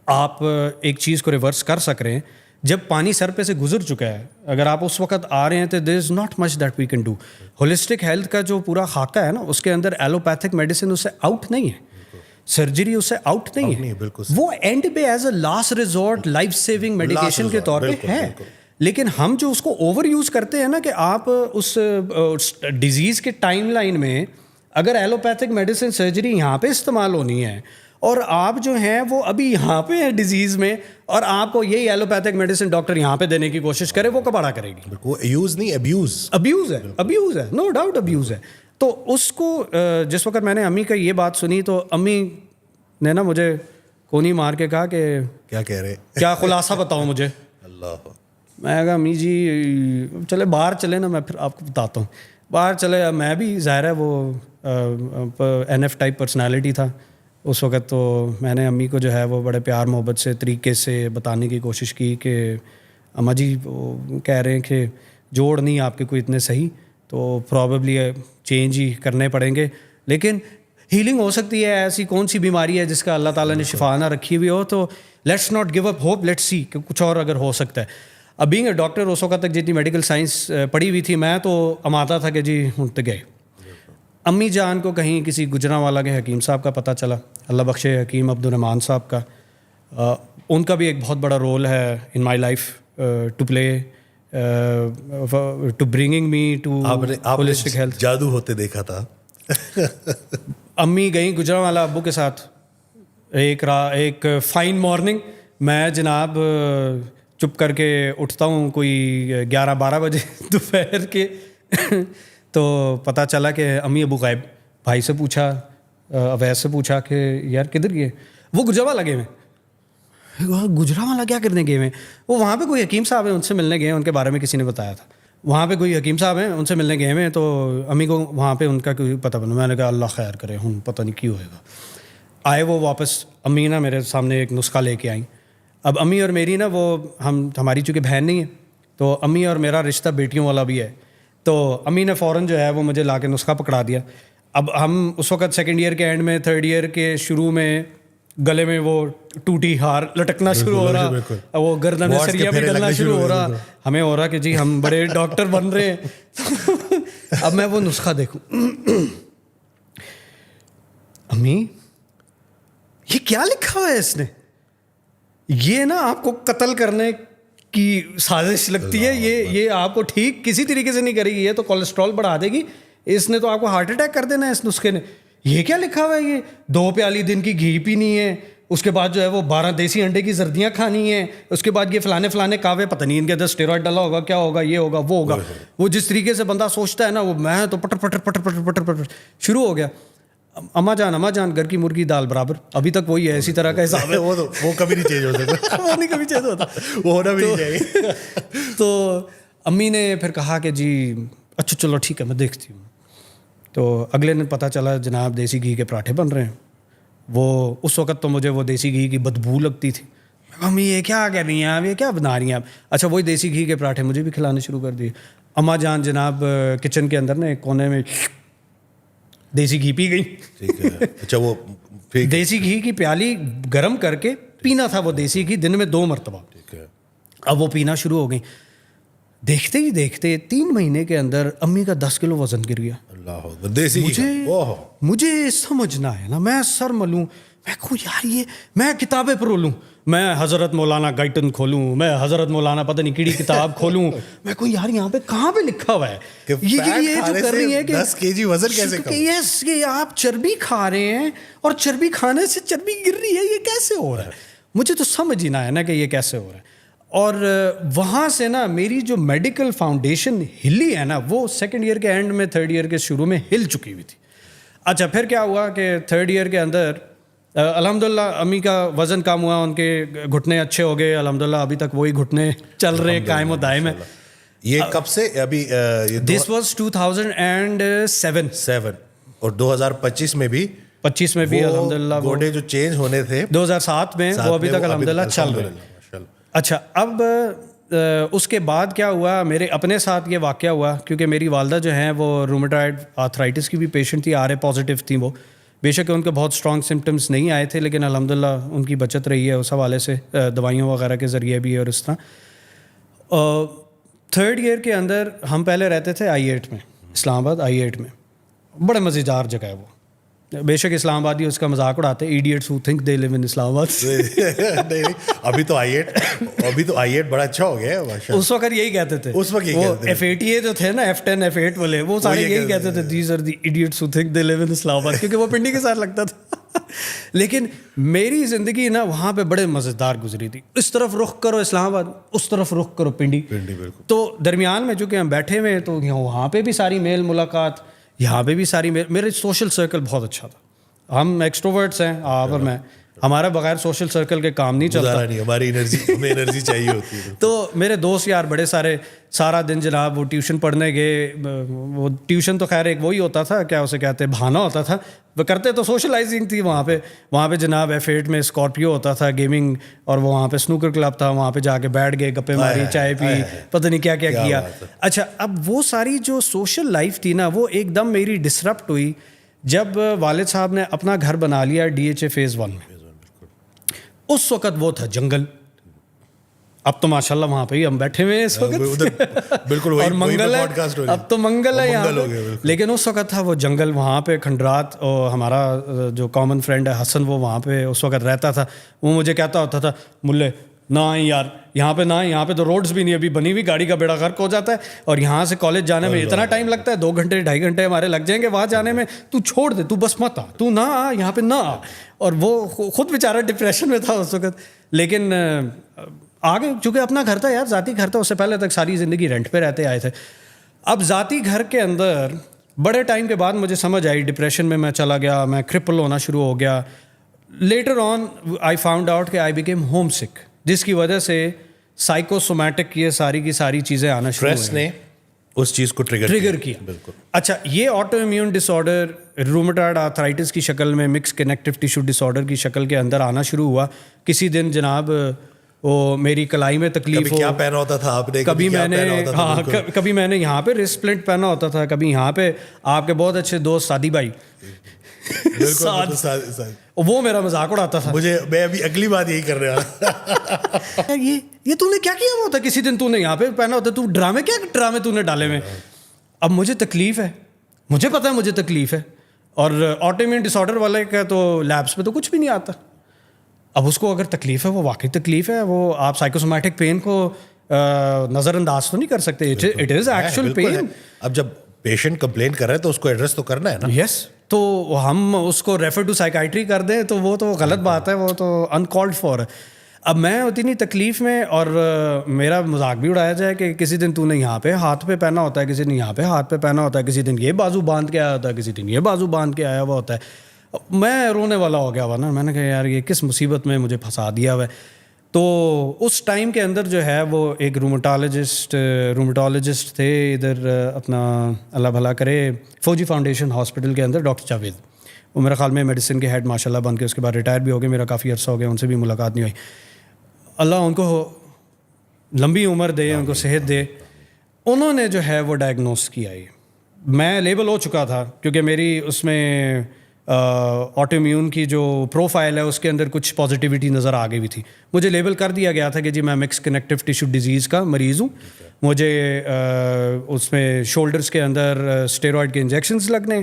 آپ ایک چیز کو ریورس کر سک رہے ہیں جب پانی سر پہ سے گزر چکا ہے. اگر آپ اس وقت آ رہے ہیں تو there is not much that we can do. Holistic health کا جو پورا خاکہ ہے نا, اس کے اندر ایلوپیتھک میڈیسن اس سے آؤٹ نہیں ہے, سرجری اس سے آؤٹ نہیں ہے, وہ اینڈ پہ as a last resort life saving medication کے طور پہ ہے. لیکن ہم جو اس کو اوور یوز کرتے ہیں نا کہ آپ اس ڈیزیز کے ٹائم لائن میں اگر ایلوپیتھک میڈیسن سرجری یہاں پہ استعمال ہونی ہے اور آپ جو ہیں وہ ابھی یہاں پہ ہیں ڈیزیز میں, اور آپ کو یہی ایلوپیتھک میڈیسن ڈاکٹر یہاں پہ دینے کی کوشش کرے, وہ کباڑا کرے گی. وہ یوز نہیں, ابیوز ہے, نو ڈاؤٹ ابیوز ہے. تو اس کو جس وقت میں نے امی کا یہ بات سنی تو امی نے نا مجھے کونی مار کے کہا کہ کیا کہہ رہے, کیا خلاصہ بتاؤ مجھے. اللہ, میں کہا امی جی چلے باہر چلے نا, میں پھر آپ کو بتاتا ہوں. باہر چلے, میں بھی ظاہر ہے وہ NF ٹائپ پرسنالٹی تھا اس وقت, تو میں نے امی کو جو ہے وہ بڑے پیار محبت سے طریقے سے بتانے کی کوشش کی کہ اماں جی وہ کہہ رہے ہیں کہ جوڑ نہیں آپ کے کوئی اتنے صحیح, تو پرابیبلی چینج ہی کرنے پڑیں گے, لیکن ہیلنگ ہو سکتی ہے. ایسی کون سی بیماری ہے جس کا اللہ تعالیٰ نے شفا نہ رکھی ہوئی ہو, تو let's not give up hope, let's see کہ کچھ اور اگر ہو سکتا ہے. اب بینگ اے ڈاکٹر اس وقت تک جتنی میڈیکل سائنس پڑھی ہوئی تھی میں تو اماتا تھا کہ جی ہوں تو گئے. امی جان کو کہیں کسی گجرانوالا کے حکیم صاحب کا پتہ چلا, اللہ بخشے حکیم عبدالرحمان صاحب کا. ان کا بھی ایک بہت بڑا رول ہے in my life to play to bringing me to holistic health. جادو ہوتے دیکھا تھا. امی گئیں گجرانوالا ابو کے ساتھ. ایک فائن مارننگ میں جناب چپ کر کے اٹھتا ہوں کوئی 11-12 بجے دوپہر کے, تو پتہ چلا کہ امی ابو غائب. بھائی سے پوچھا, اویس سے پوچھا کہ یار کدھر گئے, وہ گجرانوالا گئے ہیں. گجرانوالا کیا کرنے گئے ہیں؟ وہ وہاں پہ کوئی حکیم صاحب ہیں ان سے ملنے گئے ہیں, ان کے بارے میں کسی نے بتایا تھا. وہاں پہ کوئی حکیم صاحب ہیں ان سے ملنے گئے ہیں, تو امی کو وہاں پہ ان کا کوئی پتہ بنا. میں نے کہا اللہ خیر کرے, ہوں پتہ نہیں کیوں ہوئے گا. آئے وہ واپس, امی نا میرے سامنے ایک نسخہ لے کے آئیں. اب امی اور میری نا وہ ہماری چونکہ بہن نہیں ہے, تو امی اور میرا رشتہ بیٹیوں والا بھی ہے, تو امی نے فوراً جو ہے وہ مجھے لا کے نسخہ پکڑا دیا. اب ہم اس وقت سیکنڈ ایئر کے اینڈ میں, تھرڈ ایئر کے شروع میں گلے میں وہ ٹوٹی ہار لٹکنا شروع ہو رہا, وہ گردن سریا بھی ڈلنا شروع ہو رہا, ہمیں ہو رہا کہ جی ہم بڑے ڈاکٹر بن رہے ہیں. اب میں وہ نسخہ دیکھوں, امی یہ کیا لکھا ہوا ہے اس نے, یہ نا آپ کو قتل کرنے کی سازش لگتی ہے, یہ آپ کو ٹھیک کسی طریقے سے نہیں کرے گی, یہ تو کولیسٹرول بڑھا دے گی, اس نے تو آپ کو ہارٹ اٹیک کر دینا ہے اس نسخے نے. یہ کیا لکھا ہوا ہے, یہ 2 پیالی دن کی گھی پینی ہے, اس کے بعد جو ہے وہ 12 دیسی انڈے کی زردیاں کھانی ہیں, اس کے بعد یہ فلانے کعوے, پتہ نہیں ان کے اندر اسٹیرائڈ ڈالا ہوگا, کیا ہوگا, یہ ہوگا وہ ہوگا. وہ جس طریقے سے بندہ سوچتا ہے نا, وہ میں تو پٹر پٹر پٹر پٹر پٹر پٹر شروع ہو گیا. اماں جان گھر کی مرغی دال برابر, ابھی تک وہی ہے, اسی طرح کا حساب ہے. وہ کبھی نہیں چینج ہو سکتا, وہ نہیں کبھی چینج ہوتا, وہ ہونا بھی نہیں چاہیے. تو امی نے پھر کہا کہ جی اچھا چلو ٹھیک ہے میں دیکھتی ہوں. تو اگلے دن پتہ چلا جناب دیسی گھی کے پراٹھے بن رہے ہیں. وہ اس وقت تو مجھے وہ دیسی گھی کی بدبو لگتی تھی. امی یہ کیا کر رہی ہیں آپ, یہ کیا بنا رہی ہیں آپ؟ اچھا وہی دیسی گھی کے پراٹھے مجھے بھی کھلانے شروع کر دیے. اماں جان جناب کچن کے اندر نا ایک کونے میں دیسی گھی پی گئی. ٹھیک ہے, اچھا وہ دیسی گھی کی پیالی گرم کر کے پینا تھا وہ دیسی گھی دن میں 2 مرتبہ. ٹھیک ہے, اب وہ پینا شروع ہو گئی. دیکھتے ہی دیکھتے 3 مہینے کے اندر امی کا 10 کلو وزن گر گیا. اللہ دیسی مجھے سمجھ نہ آیا نا, میں سر ملوں, میں کہوں یار یہ میں کتابیں پرولوں, میں حضرت مولانا گائٹن کھولوں, میں حضرت مولانا پتہ نہیں کیڑی کتاب کھولوں, میں کہوں یار یہاں پہ کہاں پہ لکھا ہوا ہے یہ جو کر رہی ہے کہ 10 kg وزن کیسے کم, یس یہ آپ چربی کھا رہے ہیں اور چربی کھانے سے چربی گر رہی ہے, یہ کیسے ہو رہا ہے؟ مجھے تو سمجھ ہی نہ ہے نا کہ یہ کیسے ہو رہا ہے. اور وہاں سے نا میری جو میڈیکل فاؤنڈیشن ہلی ہے نا وہ سیکنڈ ایئر کے اینڈ میں تھرڈ ایئر کے شروع میں ہل چکی ہوئی تھی. اچھا پھر کیا ہوا کہ تھرڈ ایئر کے اندر الحمدللہ امی کا وزن کم ہوا, ان کے گھٹنے اچھے ہو گئے الحمدللہ, ابھی تک وہی گھٹنے چل رہے قائم و دائم ہے. یہ کب سے ابھی دس واز 2007 اور 2025 میں بھی الحمدللہ گوڈے جو چینج ہونے تھے 2007 میں وہ ابھی تک الحمدللہ چل رہے ہیں. اچھا اب اس کے بعد کیا ہوا, میرے اپنے ساتھ یہ واقعہ ہوا کیونکہ میری والدہ جو ہیں وہ رومیٹائڈ آرتھرائٹس کی بھی پیشنٹ تھی, آر اے پازیٹیو تھیں وہ. بے شک ان کے بہت اسٹرانگ سمٹمس نہیں آئے تھے لیکن الحمدللہ ان کی بچت رہی ہے اس حوالے سے, دوائیوں وغیرہ کے ذریعے بھی. اور اس طرح تھرڈ ایئر کے اندر ہم پہلے رہتے تھے I8 میں, اسلام آباد I8 میں, بڑے مزیدار جگہ ہے وہ. بے شک اسلام آبادی اس کا مذاق اڑاتے ہیں, idiots who think they live in اسلام آباد. نہیں ابھی تو I8 بڑا اچھا ہو گیا ہے. اس وقت یہی کہتے تھے, اس وقت یہی کہتے تھے F80 جو تھے نا F10 F8 والے, وہ سارے یہی کہتے تھے these are the idiots who think they live in Islamabad, کیونکہ وہ پنڈی کے ساتھ لگتا تھا. لیکن میری زندگی نا وہاں پہ بڑے مزیدار گزری تھی. اس طرف رخ کرو اسلام آباد, اس طرف رخ کرو پنڈی. تو درمیان میں چونکہ ہم بیٹھے ہوئے تو وہاں پہ بھی ساری میل ملاقات, یہاں پہ بھی ساری میرے سوشل سرکل بہت اچھا تھا. ہم ایکسٹروورٹس ہیں آپ اور میں, ہمارا بغیر سوشل سرکل کے کام نہیں چلتا, ہماری ہمیں انرجی چاہیے ہوتی ہے. تو میرے دوست یار بڑے سارے سارا دن جناب وہ ٹیوشن پڑھنے گئے, وہ ٹیوشن تو خیر ایک وہی ہوتا تھا کیا اسے کہتے ہیں بہانہ ہوتا تھا, وہ کرتے تو سوشلائزنگ تھی وہاں پہ جناب F8 میں اسکارپیو ہوتا تھا گیمنگ, اور وہاں پہ سنوکر کلب تھا, وہاں پہ جا کے بیٹھ گئے, گپے ماری, چائے پی, پتہ نہیں کیا کیا کیا. اچھا اب وہ ساری جو سوشل لائف تھی نا وہ ایک دم میری ڈسرپٹ ہوئی جب والد صاحب نے اپنا گھر بنا لیا DHA فیز 1 میں. اس وقت وہ تھا جنگل, اب تو ماشاءاللہ وہاں پہ ہی ہم بیٹھے ہوئے ہیں اس وقت, بالکل اور منگل ہے, اب تو منگل ہے یہاں پہ, لیکن اس وقت تھا وہ جنگل. وہاں پہ کھنڈرات, اور ہمارا جو کامن فرینڈ ہے حسن, وہ وہاں پہ اس وقت رہتا تھا. وہ مجھے کہتا ہوتا تھا ملے نہ یار یہاں پہ نہ, یہاں پہ تو روڈز بھی نہیں ابھی بنی ہوئی, گاڑی کا بیڑا غرق ہو جاتا ہے, اور یہاں سے کالج جانے میں اتنا ٹائم لگتا ہے, 2 گھنٹے 2.5 گھنٹے ہمارے لگ جائیں گے وہاں جانے میں, تو چھوڑ دے, تو بس مت آ, تو نہ آ یہاں پہ نہ آ. اور وہ خود بیچارہ ڈپریشن میں تھا اس وقت, لیکن آگے چونکہ اپنا گھر تھا یار, ذاتی گھر تھا, اس سے پہلے تک ساری زندگی رینٹ پہ رہتے آئے تھے. اب ذاتی گھر کے اندر بڑے ٹائم کے بعد مجھے سمجھ آئی, ڈپریشن میں میں چلا گیا, میں کرپل ہونا شروع ہو گیا. Later on I found out کہ آئی بیکیم ہوم سک, جس کی وجہ سے سائیکوسومیٹک یہ ساری کی ساری چیزیں آنا شروع ہوئی. اسٹریس نے اس چیز کو ٹریگر کیا. بالکل. اچھا یہ آٹو امیون ڈس آرڈر رومیٹائڈ آرتھرائٹس کی شکل میں, مکس کنیکٹیو ٹیشو ڈس آرڈر کی شکل کے اندر آنا شروع ہوا. کسی دن جناب وہ میری کلائی میں تکلیف, کیا پہنا ہوتا تھا آپ نے, کبھی میں نے یہاں پہ ریسٹ پلنٹ پہنا ہوتا تھا, کبھی یہاں پہ آپ کے بہت اچھے دوست سادی بھائی, وہ میرا مذاق اڑاتا تھا. میں ابھی اگلی بات یہی کر رہا یہ تو نے کیا کیا ہوا ہوتا, کسی دن تو نے یہاں پہ پہنا ہوتا, تو ڈرامے تو نے ڈالے ہوئے. اب مجھے تکلیف ہے, مجھے پتا ہے مجھے تکلیف ہے, اور آٹو امیون ڈس آرڈر والے کا تو لیبس پہ تو کچھ بھی نہیں آتا. اب اس کو اگر تکلیف ہے, وہ واقعی تکلیف ہے, وہ آپ سائیکوسومیٹک پین کو نظر انداز تو نہیں کر سکتے, اٹ از ایکچوئل پین. اب جب پیشنٹ کمپلین کر رہے ہیں تو اس کو ایڈریس تو کرنا ہے نا. یس, تو ہم اس کو ریفر ٹو سائیکائٹری کر دیں تو وہ تو غلط بات ہے, وہ تو انکالڈ فار ہے. اب میں اتنی تکلیف میں, اور میرا مذاق بھی اڑایا جائے کہ کسی دن تو نے یہاں پہ ہاتھ پہ پہنا ہوتا ہے, کسی دن یہاں پہ ہاتھ پہ پہنا ہوتا ہے, کسی دن یہ بازو باندھ کے آیا ہوتا ہے, کسی دن یہ بازو باندھ کے آیا ہوا ہوتا ہے. میں رونے والا ہو گیا ہوا نا, میں نے کہا یار یہ کس مصیبت میں مجھے پھنسا دیا ہوا ہے. تو اس ٹائم کے اندر جو ہے وہ ایک رومیٹالوجسٹ تھے ادھر اپنا اللہ بھلا کرے فوجی فاؤنڈیشن ہاسپٹل کے اندر, ڈاکٹر جاوید. وہ میرے خیال میں میڈیسن کے ہیڈ ماشاء اللہ بن کے اس کے بعد ریٹائر بھی ہو گئے, میرا کافی عرصہ ہو گیا ان سے بھی ملاقات نہیں ہوئی. اللہ ان کو لمبی عمر دے, ان کو صحت دے. انہوں نے جو ہے وہ ڈائگنوز کیا. میں لیبل ہو چکا تھا کیونکہ میری اس میں آٹو امیون کی جو پروفائل ہے اس کے اندر کچھ پازیٹیوٹی نظر آ گئی ہوئی تھی. مجھے لیبل کر دیا گیا تھا کہ جی میں مکس کنیکٹیو ٹیشو ڈیزیز کا مریض ہوں. مجھے اس میں شولڈرز کے اندر اسٹیرائڈ کے انجیکشنز لگنے,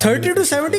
30 to 70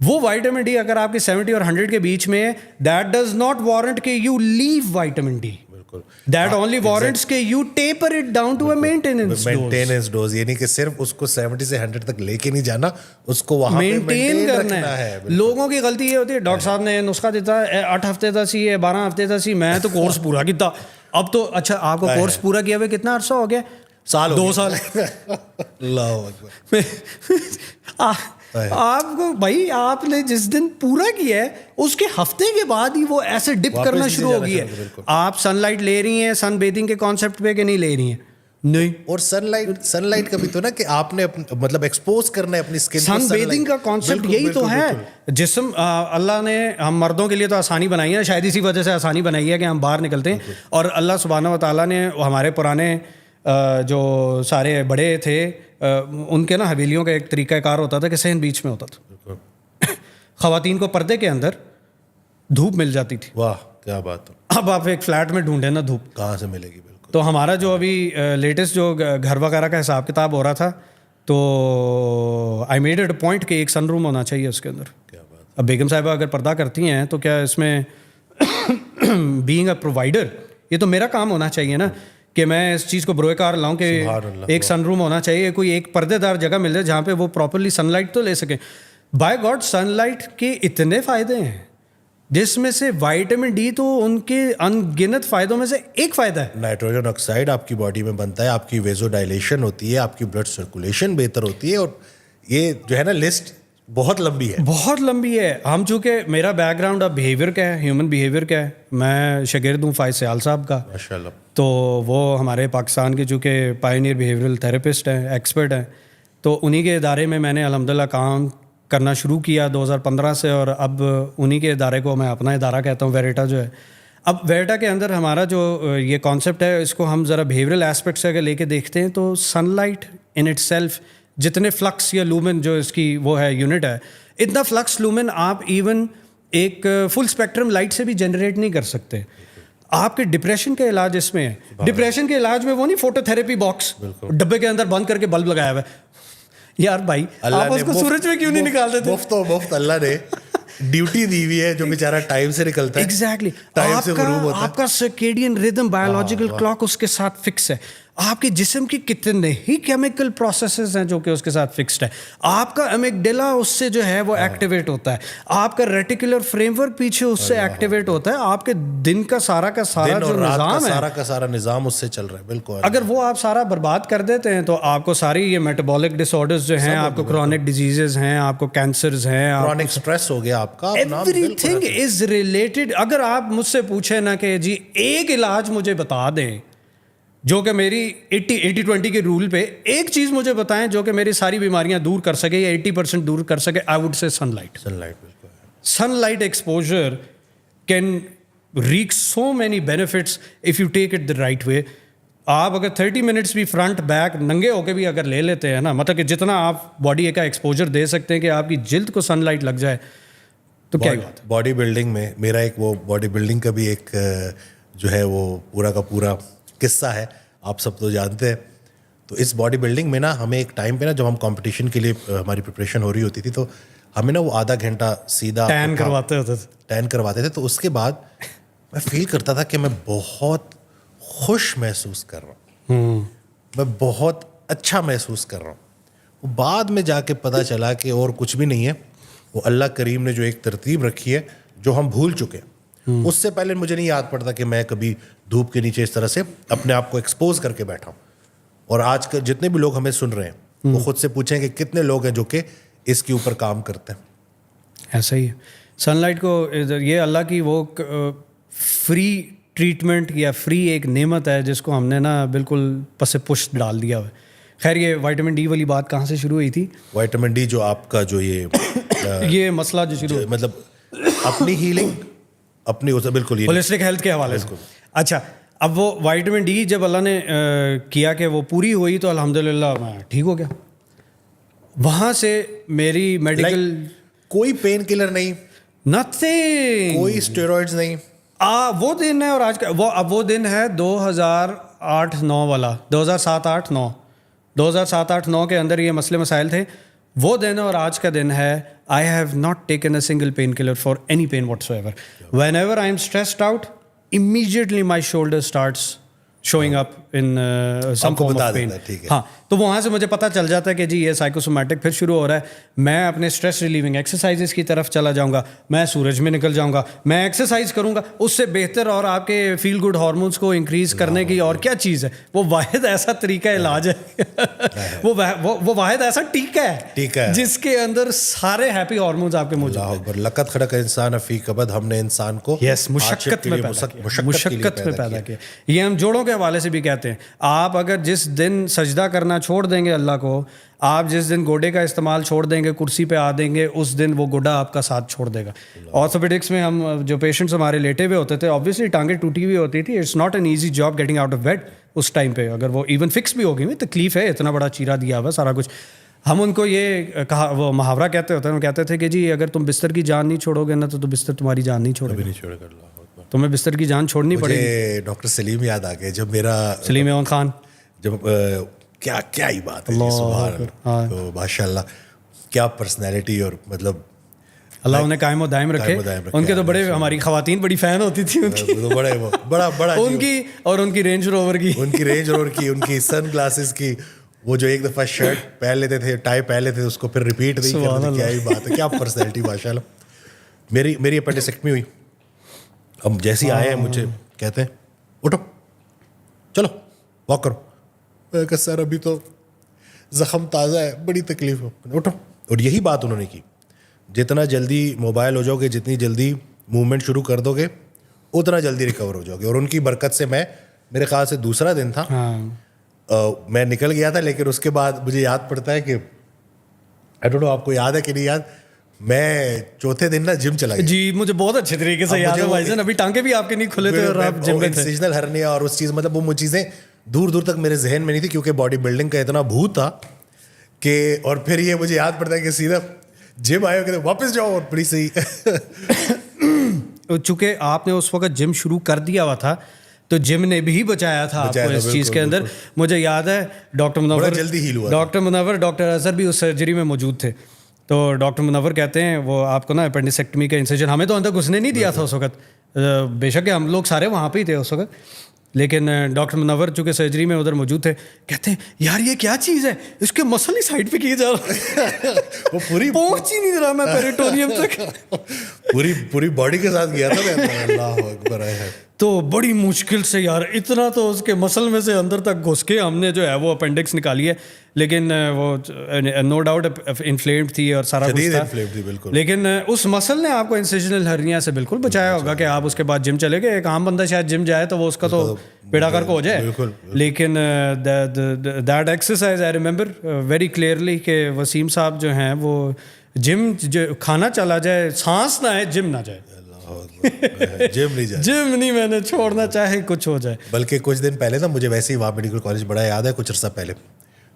وہ وائٹامن ڈی اگر آپ کے 70 اور 100 کے بیچ میں ہے, دیٹ ڈز ناٹ وارنٹ کہ you leave vitamin D, that only warrants کہ you taper it down to a maintenance dose, یعنی کہ صرف اس کو 70 سے 100 تک لے کے نہیں جانا, اس کو وہاں پہ مینٹین کرنا ہے. لوگوں کی غلطی یہ ہوتی ہے, ڈاکٹر صاحب نے نسخہ دیتا ہے 8 ہفتے دا سی, 12 ہفتے دا سی, میں تو کورس پورا کیتا. اب تو اچھا آپ کو کورس پورا کیا ہوئے کتنا عرصہ ہو گیا؟ 2 سال. اللہ اکبر. آپ کو بھائی آپ نے جس دن پورا کیا ہے اس کے ہفتے کے بعد ہی وہ ایسے ڈپ کرنا شروع ہو گئی ہے. آپ سن لائٹ لے رہی ہیں سن بیتھنگ کے کانسیپٹ پہ کہ نہیں لے رہی ہیں؟ نہیں. اور سن لائٹ کا بھی تو نا کہ آپ نے مطلب ایکسپوز کرنا ہے اپنی اسکن. سن بیتھنگ کا کانسیپٹ یہی تو ہے. جسم اللہ نے ہم مردوں کے لیے تو آسانی بنائی ہے, شاید اسی وجہ سے آسانی بنائی ہے کہ ہم باہر نکلتے ہیں. اور اللہ سبحانہ و تعالیٰ نے ہمارے پرانے جو سارے بڑے تھے ان کے نا حویلیوں کا ایک طریقہ کار ہوتا تھا کہ صحن بیچ میں ہوتا تھا. خواتین کو پردے کے اندر دھوپ مل جاتی تھی. واہ کیا بات ہے. اب آپ ایک فلیٹ میں ڈھونڈیں نا دھوپ کہاں سے ملے گی. تو ہمارا جو ابھی لیٹسٹ جو گھر وغیرہ کا حساب کتاب ہو رہا تھا تو I made it a point کہ ایک سن روم ہونا چاہیے اس کے اندر. اب بیگم صاحبہ اگر پردہ کرتی ہیں تو کیا اس میں بینگ اے پرووائڈر یہ تو میرا کام ہونا چاہیے نا کہ میں اس چیز کو بروئے کار لاؤں کہ ایک سن روم ہونا چاہیے, کوئی ایک پردے دار جگہ مل جائے جہاں پہ وہ پراپرلی سن لائٹ تو لے سکیں. بائی گاڈ سن لائٹ کے اتنے فائدے ہیں جس میں سے وائٹامن ڈی تو ان کے ان گنت فائدوں میں سے ایک فائدہ ہے. نائٹروجن آکسائڈ آپ کی باڈی میں بنتا ہے, آپ کی ویزو ڈائلیشن ہوتی ہے, آپ کی بلڈ سرکولیشن بہتر ہوتی ہے. اور یہ جو ہے نا لسٹ بہت لمبی ہے, بہت لمبی ہے. ہم چونکہ میرا بیک گراؤنڈ اب بیہیویئر کا ہے, ہیومن بیہیویئر کا ہے, میں شاگرد ہوں فائز سیال صاحب کا ماشاء اللہ. تو وہ ہمارے پاکستان کے چونکہ پائنیئر بیہیویئرل تھراپسٹ ہیں, ایکسپرٹ ہیں, تو انہی کے ادارے میں میں نے الحمدللہ کام کرنا شروع کیا 2015 سے. اور اب انہی کے ادارے کو میں اپنا ادارہ کہتا ہوں, ویریٹا جو ہے. اب ویریٹا کے اندر ہمارا جو یہ کانسیپٹ ہے اس کو ہم ذرا بیہیویئرل ایسپیکٹ سے اگر لے کے دیکھتے ہیں تو sun light in it self جتنے فلکس یا لومن جو اس کی وہ ہے یونٹ ہے, اتنا فلکس لومن آپ ایون ایک فل اسپیکٹرم لائٹ سے بھی جنریٹ نہیں کر سکتے. آپ کے ڈپریشن کا علاج اس میں ہے. ڈپریشن کے علاج میں وہ نہیں فوٹو تھراپی باکس ڈبے کے اندر بند کر کے بلب لگایا ہوا ہے. یار بھائی آپ اس کو سورج میں کیوں نہیں نکال دیتے؟ مفت اللہ نے ڈیوٹی دی ہوئی ہے جو بیچارہ ٹائم سے نکلتا ہے. ایگزیکٹلی. ٹائم سے غروب ہوتا ہے. آپ کا سرکیڈین ردم بایولوجیکل کلاک اس کے ساتھ فکس ہے. آپ کے جسم کی کتنے ہی کیمیکل پروسیسز ہیں جو کہ اس کے ساتھ فکسڈ ہے. آپ کا امیگڈیلا اس سے جو ہے وہ ایکٹیویٹ ہوتا ہے. آپ کا ریٹیکولر فریم ورک پیچھے اس سے ایکٹیویٹ ہوتا ہے. آپ کے دن کا سارا جو نظام ہے, سارا کا سارا نظام اس سے چل رہا ہے. بالکل. اگر وہ آپ سارا برباد کر دیتے ہیں تو آپ کو ساری یہ میٹابولک ڈس آرڈرز جو ہیں, آپ کو کرونک ڈیزیزز ہیں, آپ کو کینسرز ہیں, کرونک اسٹریس ہو گیا آپ کا, ایوری تھنگ از ریلیٹڈ. اگر آپ مجھ سے پوچھیں نا کہ جی ایک علاج مجھے بتا دیں جو کہ میری 80-20 کے رول پہ ایک چیز مجھے بتائیں جو کہ میری ساری بیماریاں دور کر سکے یا 80% دور کر سکے, I would say sunlight. Sunlight exposure can reap so many benefits if you take it the right way. آپ اگر 30 منٹس بھی فرنٹ بیک ننگے ہو کے بھی اگر لے لیتے ہیں نا, مطلب کہ جتنا آپ باڈی کا ایکسپوجر دے سکتے ہیں کہ آپ کی جلد کو سن لائٹ لگ جائے تو کیا بات. باڈی بلڈنگ میں میرا ایک وہ باڈی بلڈنگ کا بھی ایک جو ہے وہ پورا کا پورا قصہ ہے, آپ سب تو جانتے ہیں. تو اس باڈی بلڈنگ میں نا ہمیں ایک ٹائم پہ نا جب ہم کمپٹیشن کے لیے ہماری پریپریشن ہو رہی ہوتی تھی تو ہمیں نا وہ آدھا گھنٹہ سیدھا ٹین کرواتے تھے. تو اس کے بعد میں فیل کرتا تھا کہ میں بہت خوش محسوس کر رہا ہوں, میں بہت اچھا محسوس کر رہا ہوں. بعد میں جا کے پتہ چلا کہ اور کچھ بھی نہیں ہے, وہ اللہ کریم نے جو ایک ترتیب رکھی ہے جو ہم بھول چکے ہیں. اس سے پہلے مجھے نہیں یاد پڑتا کہ میں کبھی دھوپ کے نیچے اس طرح سے اپنے آپ کو ایکسپوز کر کے بیٹھا ہوں. اور آج کے جتنے بھی لوگ ہمیں سن رہے ہیں وہ خود سے پوچھیں کہ کتنے لوگ ہیں جو کہ اس کے اوپر کام کرتے ہیں. ایسا ہی ہے. سن لائٹ کو یہ اللہ کی وہ فری ٹریٹمنٹ یا فری ایک نعمت ہے جس کو ہم نے نا بالکل پس پشت ڈال دیا ہوا ہے. خیر یہ وائٹامن ڈی والی بات کہاں سے شروع ہوئی تھی؟ وائٹامن ڈی جو آپ کا جو یہ مسئلہ جو شروع مطلب اپنی ہیلنگ اپنی بالکل ہولسٹک ہیلتھ کے حوالے سے. اچھا اب وہ وائٹامن ڈی جب اللہ نے کیا کہ وہ پوری ہوئی تو الحمدللہ میں ٹھیک ہو گیا. وہاں سے میری میڈیکل کوئی پین کلر نہیں, نتھنگ, کوئی اسٹیرائڈز نہیں. وہ دن ہے اور آج کا وہ دن ہے 2008-9 والا, 2007-8-9 کے اندر یہ مسئلے مسائل تھے. وہ دن اور آج کا دن ہے. I have not taken a single painkiller for any pain whatsoever. Whenever I am stressed out, immediately my shoulder starts showing up in some form of pain. ہاں, تو وہاں سے مجھے پتہ چل جاتا ہے کہ جی یہ سائیکوسومیٹک پھر شروع ہو رہا ہے. میں اپنے اسٹریس ریلیونگ ایکسرسائزز کی طرف چلا جاؤں گا, میں سورج میں نکل جاؤں گا, میں ایکسرسائز کروں گا. اس سے بہتر اور آپ کے فیل گڈ ہارمونس کو انکریز کرنے کی اور کیا چیز ہے؟ وہ واحد ایسا طریقہ علاج ہے, وہ واحد ایسا ٹیکہ ہے جس کے اندر سارے ہیپی ہارمونس آپ کے موجود ہیں. لقد خلق الانسان فی کبد, ہم نے انسان کو مشقت میں پیدا کیا. یہ ہم جوڑوں کے حوالے سے بھی کہتے ہیں. آپ اگر جس دن سجدہ کرنا چھوڑ دیں گے اللہ کو, آپ جس دن گوڈے کا استعمال چھوڑ دیں گے, کرسی پہ آ دیں گے, اس دن وہ گوڈا آپ کا ساتھ چھوڑ دے گا. آرتھوپیڈکس میں ہم جو پیشنٹس ہمارے لیٹے ہوئے ہوتے تھے, آبویسلی ٹانگیں ٹوٹی ہوئی ہوتی تھی. It's not an easy job getting out of bed اس ٹائم پہ. اگر وہ ایون فکس بھی ہوگی, تکلیف ہے, اتنا بڑا چیرا دیا ہوا سارا کچھ. ہم ان کو یہ کہا, وہ محاورہ کہتے ہوتے ہیں, وہ کہتے تھے کہ جی اگر تم بستر کی جان نہیں چھوڑو گے نا تو بستر تمہاری جان نہیں چھوڑے گا. تمہیں بستر کی جان چھوڑنی پڑے گی. ڈاکٹر سلیم یاد آ گئے, جب میرا سلیم احمد خان, جب کیا ہی بات ہے, تو ماشاء اللہ کیا پرسنالٹی, اور مطلب اللہ انہیں قائم و دائم رکھے. ان کے تو بڑے, ہماری خواتین بڑی فین ہوتی تھی ان کی, بڑا ان کی اور ان کی رینج روور کی, ان کی سن گلاسز کی. وہ جو ایک دفعہ شرٹ پہن لیتے تھے, ٹائی پہن لیتے تھے, اس کو پھر ریپیٹ نہیں کرتے. کیا ہی بات ہے, کیا پرسنالٹی ماشاء اللہ. میری اپینڈیسیکٹمی ہوئی, اب جیسے آئے ہیں مجھے کہتے ہیں اٹھو چلو واک کرو. میں کہا سر ابھی تو زخم تازہ ہے, بڑی تکلیف ہو, اٹھو. اور یہی بات انہوں نے کی, جتنا جلدی موبائل ہو جاؤ گے, جتنی جلدی موومنٹ شروع کر دو گے, اتنا جلدی ریکور ہو جاؤ گے. اور ان کی برکت سے میں, میرے خیال سے دوسرا دن تھا, میں نکل گیا تھا, لیکن اس کے بعد مجھے یاد پڑتا ہے کہ آئی ڈونٹ نو آپ کو یاد ہے کہ نہیں یاد, میں چوتھے دن نا جم چلا گیا. جی مجھے بہت اچھے طریقے سے یاد ہے بھائی جان, ابھی ٹانکے بھی آپ کے نہیں کھلے تھے اور آپ جم میں تھے. انسیجنل ہرنیا اور اس چیز, مطلب وہ چیزیں دور دور تک میرے ذہن میں نہیں تھی, کیونکہ باڈی بلڈنگ کا اتنا بھوت تھا کہ. اور پھر یہ مجھے یاد پڑتا ہے کہ سیدھا جم آئے کہ واپس جاؤ, اور بڑی صحیح. چونکہ آپ نے اس وقت جم شروع کر دیا ہوا تھا, تو جم نے بھی بچایا تھا آپ کو اس چیز کے اندر. مجھے یاد ہے ڈاکٹر منور, ڈاکٹر اظہر بھی اس سرجری میں موجود تھے. تو ڈاکٹر منور کہتے ہیں, وہ آپ کو نا اپینڈیسیکٹمی کا انسیجن, ہمیں تو اندر گھسنے نہیں دیا تھا اس وقت, بے شک ہم لوگ سارے وہاں پہ ہی تھے اس وقت, لیکن ڈاکٹر منور چونکہ سرجری میں ادھر موجود تھے, کہتے ہیں یار یہ کیا چیز ہے, اس کے مسل ہی سائڈ پہ کیے جا رہا ہے, وہ پوری پہنچ ہی نہیں رہا میں پیریٹونیم تک, پوری باڈی کے ساتھ گیا تھا. اللہ اکبر ہے. تو بڑی مشکل سے یار, اتنا تو اس کے مسل میں سے اندر تک گھس کے ہم نے جو ہے وہ اپینڈکس نکالی ہے, لیکن وہ نو ڈاؤٹ انفلیمڈ تھی اور سارا کچھ تھا, لیکن اس مسل نے آپ کو انسیجنل ہرنیا سے بالکل بچایا ہوگا کہ آپ اس کے بعد جم چلے گئے. ایک عام بندہ شاید جم جائے تو وہ اس کا تو پیڑا کر کو ہو جائے, لیکن that exercise I remember very clearly کہ وسیم صاحب جو ہیں وہ جم کھانا چلا جائے, سانس نہ آئے, جم نہ جائے, جم نہیں میں نے چھوڑنا, چاہے کچھ ہو جائے. بلکہ کچھ دن پہلے نا مجھے ویسے ہی وہاں میڈیکل کالج بڑا یاد ہے, کچھ عرصہ پہلے,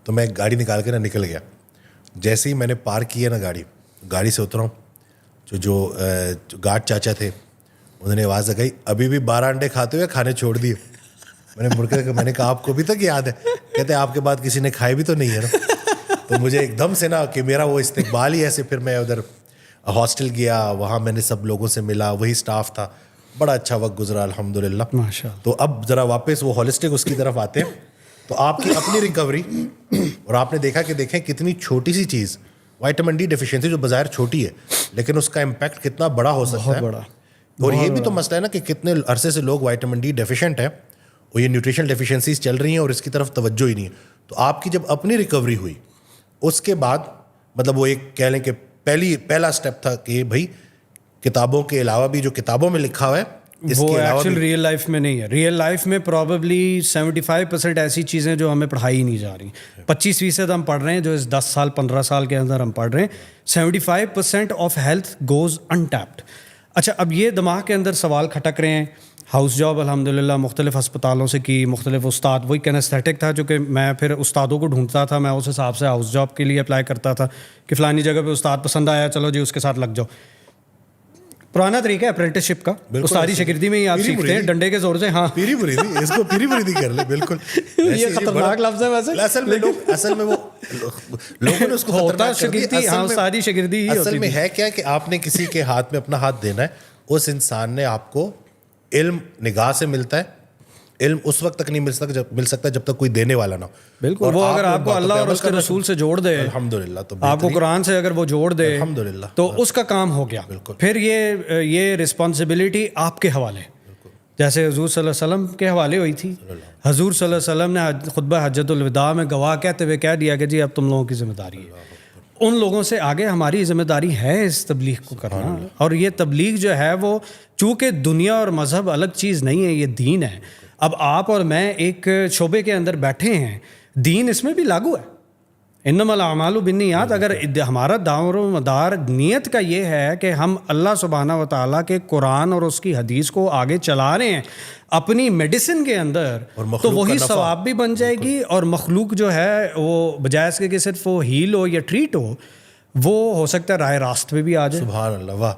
تو میں گاڑی نکال کے نا نکل گیا. جیسے ہی میں نے پارک کیا نا گاڑی سے اترا ہوں, جو گارڈ چاچا تھے انہوں نے آواز لگائی, ابھی بھی 12 انڈے کھاتے ہوئے کھانے چھوڑ دیے. میں نے مڑ کے میں نے کہا آپ کو ابھی تک یاد ہے؟ کہتے آپ کے بعد کسی نے کھائے بھی تو نہیں ہے نا. تو مجھے ایک دم سے نا کہ میرا وہ استقبال ہی ایسے. پھر میں ادھر ہاسٹل گیا, وہاں میں نے سب لوگوں سے ملا, وہی اسٹاف تھا, بڑا اچھا وقت گزرا الحمدللہ. تو اب ذرا واپس وہ ہولسٹک اس کی طرف آتے ہیں, تو آپ کی اپنی ریکوری, اور آپ نے دیکھا کہ دیکھیں کتنی چھوٹی سی چیز, وائٹامن ڈی ڈیفیشینسی جو بظاہر چھوٹی ہے, لیکن اس کا امپیکٹ کتنا بڑا ہو سکتا ہے. اور یہ بھی تو مسئلہ ہے نا کہ کتنے عرصے سے لوگ وائٹامن ڈی ڈیفیشینٹ ہیں, اور یہ نیوٹریشن ڈیفیشینسیز چل رہی ہیں اور اس کی طرف توجہ ہی نہیں ہے. تو آپ کی جب اپنی ریکوری ہوئی, اس کے بعد مطلب وہ ایک کہہ لیں کہ پہلا اسٹیپ تھا کہ بھائی کتابوں کے علاوہ بھی جو کتابوں میں لکھا ہوا ہے وہ ایکچوئل ریئل لائف میں نہیں ہے. ریئل لائف میں پرابیبلی 75% ایسی چیزیں جو ہمیں پڑھائی نہیں جا رہی. 25% ہم پڑھ رہے ہیں جو اس 10 سال 15 سال کے اندر ہم پڑھ رہے ہیں. 75% آف ہیلتھ گوز انٹیپڈ. اچھا, اب یہ دماغ کے اندر سوال کھٹک رہے ہیں. ہاؤس جاب الحمدللہ مختلف ہسپتالوں سے کی, مختلف استاد, وہی کینستھیٹک تھا جو کہ میں پھر استادوں کو ڈھونڈتا تھا, میں اس حساب سے ہاؤس جاب کے لیے اپلائی کرتا تھا کہ فلانی جگہ پہ استاد پسند آیا, چلو جی اس کے ساتھ لگ جاؤ. پرانا طریقہ ہے اپرینٹسشپ کا, استادی شاگردی میں ہی آپ سیکھتے ہیں ڈنڈے کے زور سے. ہاں پیری بریدی, اس کو پیری بریدی کر لیں. بالکل یہ خطرناک لفظ ہے ویسے. اصل میں وہ لوگوں نے اس کو ہوتا خطرناک کر دیا. شاگردی, ہاں ساری شاگردی ہی اصل ہوتی میں تھی. ہے کیا کہ آپ نے کسی کے ہاتھ میں اپنا ہاتھ دینا ہے, اس انسان نے آپ کو علم نگاہ سے ملتا ہے, علم اس وقت تک نہیں مل سکتا جب تک کوئی دینے والا نہ ہو. بالکل, وہ اگر آپ کو اللہ اور اس کے رسول سے جوڑ دے, الحمدللہ, تو آپ کو قرآن سے اگر وہ جوڑ دے الحمدللہ, تو اس کا کام ہو گیا. پھر یہ رسپانسبلٹی آپ کے حوالے, جیسے حضور صلی اللہ علیہ وسلم کے حوالے ہوئی تھی. حضور صلی اللہ علیہ وسلم نے خطبہ حجۃ الوداع میں گواہ کہتے ہوئے کہہ دیا کہ جی اب تم لوگوں کی ذمہ داری ہے. ان لوگوں سے آگے ہماری ذمہ داری ہے اس تبلیغ کو کرنا, اور یہ تبلیغ جو ہے وہ چونکہ دنیا اور مذہب الگ چیز نہیں ہے, یہ دین ہے. اب آپ اور میں ایک شعبے کے اندر بیٹھے ہیں, دین اس میں بھی لاگو ہے. انما الاعمال بالنیات, اگر ہمارا دار و مدار نیت کا یہ ہے کہ ہم اللہ سبحانہ و تعالیٰ کے قرآن اور اس کی حدیث کو آگے چلا رہے ہیں اپنی میڈیسن کے اندر, تو وہی ثواب بھی بن جائے گی, اور مخلوق جو ہے وہ بجائے اس کے کہ صرف وہ ہیل ہو یا ٹریٹ ہو ہو سکتا ہے راہ راست پہ بھی آ جائے. سبحان اللہ, واہ.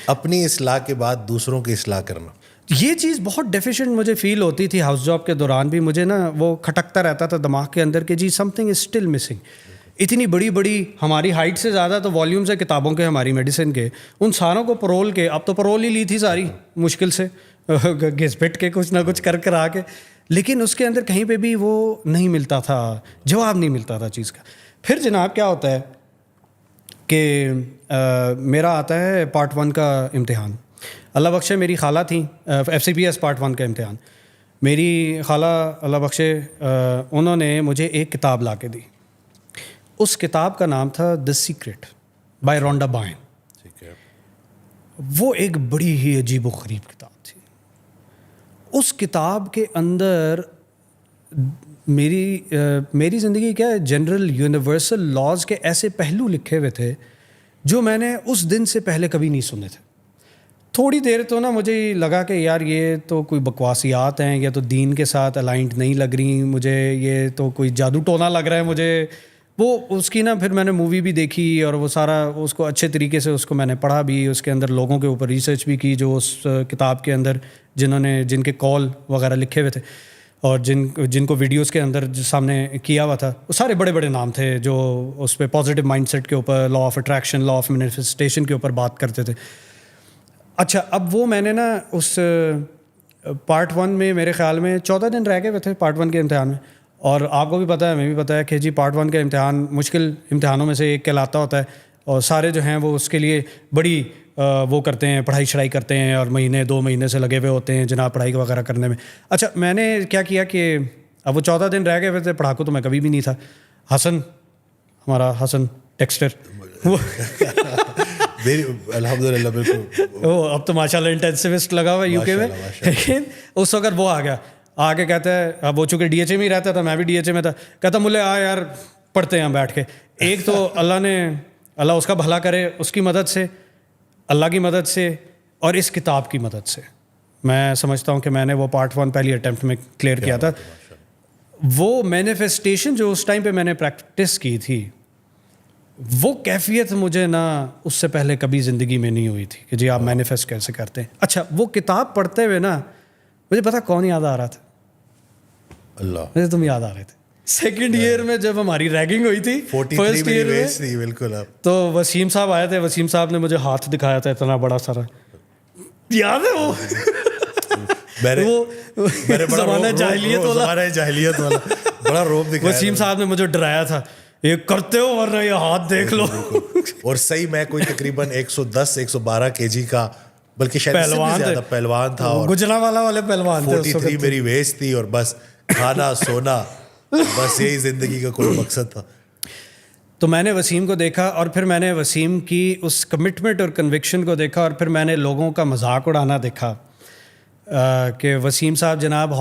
اپنی اصلاح کے بعد دوسروں کی اصلاح کرنا, یہ چیز بہت ڈیفیشینٹ مجھے فیل ہوتی تھی ہاؤس جاب کے دوران بھی. مجھے نا وہ کھٹکتا رہتا تھا دماغ کے اندر کہ جی something is still missing. اتنی بڑی بڑی ہماری ہائٹ سے زیادہ تو والیومز ہے کتابوں کے, ہماری میڈیسن کے, ان ساروں کو پرول کے, اب تو پرول ہی لی تھی ساری مشکل سے گھس پٹ کے کچھ نہ کچھ کر آ کے, لیکن اس کے اندر کہیں پہ بھی وہ نہیں ملتا تھا, جواب نہیں ملتا تھا چیز کا. پھر جناب کیا ہوتا ہے کہ میرا آتا ہے پارٹ 1 کا امتحان. اللہ بخشے میری خالہ تھیں, FCPS پارٹ 1 کا امتحان. میری خالہ اللہ بخشے انہوں نے مجھے ایک کتاب لا کے دی. اس کتاب کا نام تھا دی سیکرٹ بائی رونڈا بائن. وہ ایک بڑی ہی عجیب و غریب کتاب تھی. اس کتاب کے اندر میری زندگی کیا ہے جنرل یونیورسل لاز کے ایسے پہلو لکھے ہوئے تھے جو میں نے اس دن سے پہلے کبھی نہیں سنے تھے. تھوڑی دیر تو نا مجھے لگا کہ یار یہ تو کوئی بکواسیات ہیں, یا تو دین کے ساتھ الائنڈ نہیں لگ رہی مجھے, یہ تو کوئی جادو ٹونا لگ رہا ہے مجھے. وہ اس کی نا پھر میں نے مووی بھی دیکھی اور وہ سارا اس کو اچھے طریقے سے اس کو میں نے پڑھا بھی, اس کے اندر لوگوں کے اوپر ریسرچ بھی کی جو اس کتاب کے اندر جن کے کال وغیرہ لکھے ہوئے تھے, اور جن کو ویڈیوز کے اندر سامنے کیا ہوا تھا, وہ سارے بڑے بڑے نام تھے جو اس پہ پازیٹیو مائنڈ سیٹ کے اوپر, لا of attraction, law of manifestation کے اوپر بات کرتے تھے. اچھا, اب وہ میں نے نا اس پارٹ 1 میں میرے خیال میں 14 دن رہ گئے ہوئے تھے پارٹ 1 کے امتحان میں, اور آپ کو بھی پتہ ہے, ہمیں بھی پتہ ہے کہ جی پارٹ 1 کا امتحان مشکل امتحانوں میں سے ایک کہلاتا ہوتا ہے, اور سارے جو ہیں وہ اس کے لیے بڑی وہ کرتے ہیں, پڑھائی شڑائی کرتے ہیں, اور 2 مہینے سے لگے ہوئے ہوتے ہیں جناب پڑھائی وغیرہ کرنے میں. اچھا, میں نے کیا کیا کہ اب وہ 14 دن رہ گئے ہوئے تھے, پڑھاکو تو میں کبھی بھی نہیں تھا. ہمارا حسن ٹیکسٹر وہ الحمدللہ, بالکل, وہ اب تو ماشاء اللہ انٹینسوسٹ لگا ہوا ہے UK میں, لیکن اس وقت وہ آ گیا, آ کے کہتا ہے, اب وہ چونکہ DHA میں ہی رہتا تھا, میں بھی DHA میں تھا, کہتا ملے آ یار پڑھتے ہیں بیٹھ کے. ایک تو اللہ اس کا بھلا کرے, اس کی مدد سے, اللہ کی مدد سے, اور اس کتاب کی مدد سے میں سمجھتا ہوں کہ میں نے وہ پارٹ 1 پہلی اٹیمپٹ میں کلیئر کیا تھا. وہ مینیفیسٹیشن جو اس ٹائم پہ میں نے پریکٹس کی تھی, وہ کیفیت مجھے نا اس سے پہلے کبھی زندگی میں نہیں ہوئی تھی کہ جی آپ مینیفیسٹ کیسے کرتے ہیں. اچھا, وہ کتاب پڑھتے ہوئے نا مجھے پتا کون یاد آ رہا تھا, اللہ, مجھے تم یاد آ رہے تھے. سیکنڈ ایئر میں جب ہماری ریگنگ ہوئی تھی, فرسٹ ایئر میں, بالکل, تو وسیم صاحب آئے تھے. وسیم صاحب نے مجھے ہاتھ دکھایا تھا اتنا بڑا سارا, یاد ہے وہ زمانہ جاہلیت والا بڑا روب دکھایا. وسیم صاحب نے مجھے ڈرایا تھا, یہ کرتے ہو ورنہ یہ ہاتھ دیکھ لو. اور صحیح میں کوئی تقریباً 110-112 kg کا, بلکہ شاید زیادہ پہلوان تھا, اور گجرانوالہ والے پہلوان تھے. 43 میری ویسٹ تھی, اور بس کھانا سونا, بس یہی زندگی کا کوئی مقصد تھا. تو میں نے وسیم کو دیکھا, اور پھر میں نے وسیم کی اس کمٹمنٹ اور کنوکشن کو دیکھا, اور پھر میں نے لوگوں کا مذاق اڑانا دیکھا کہ وسیم صاحب جناب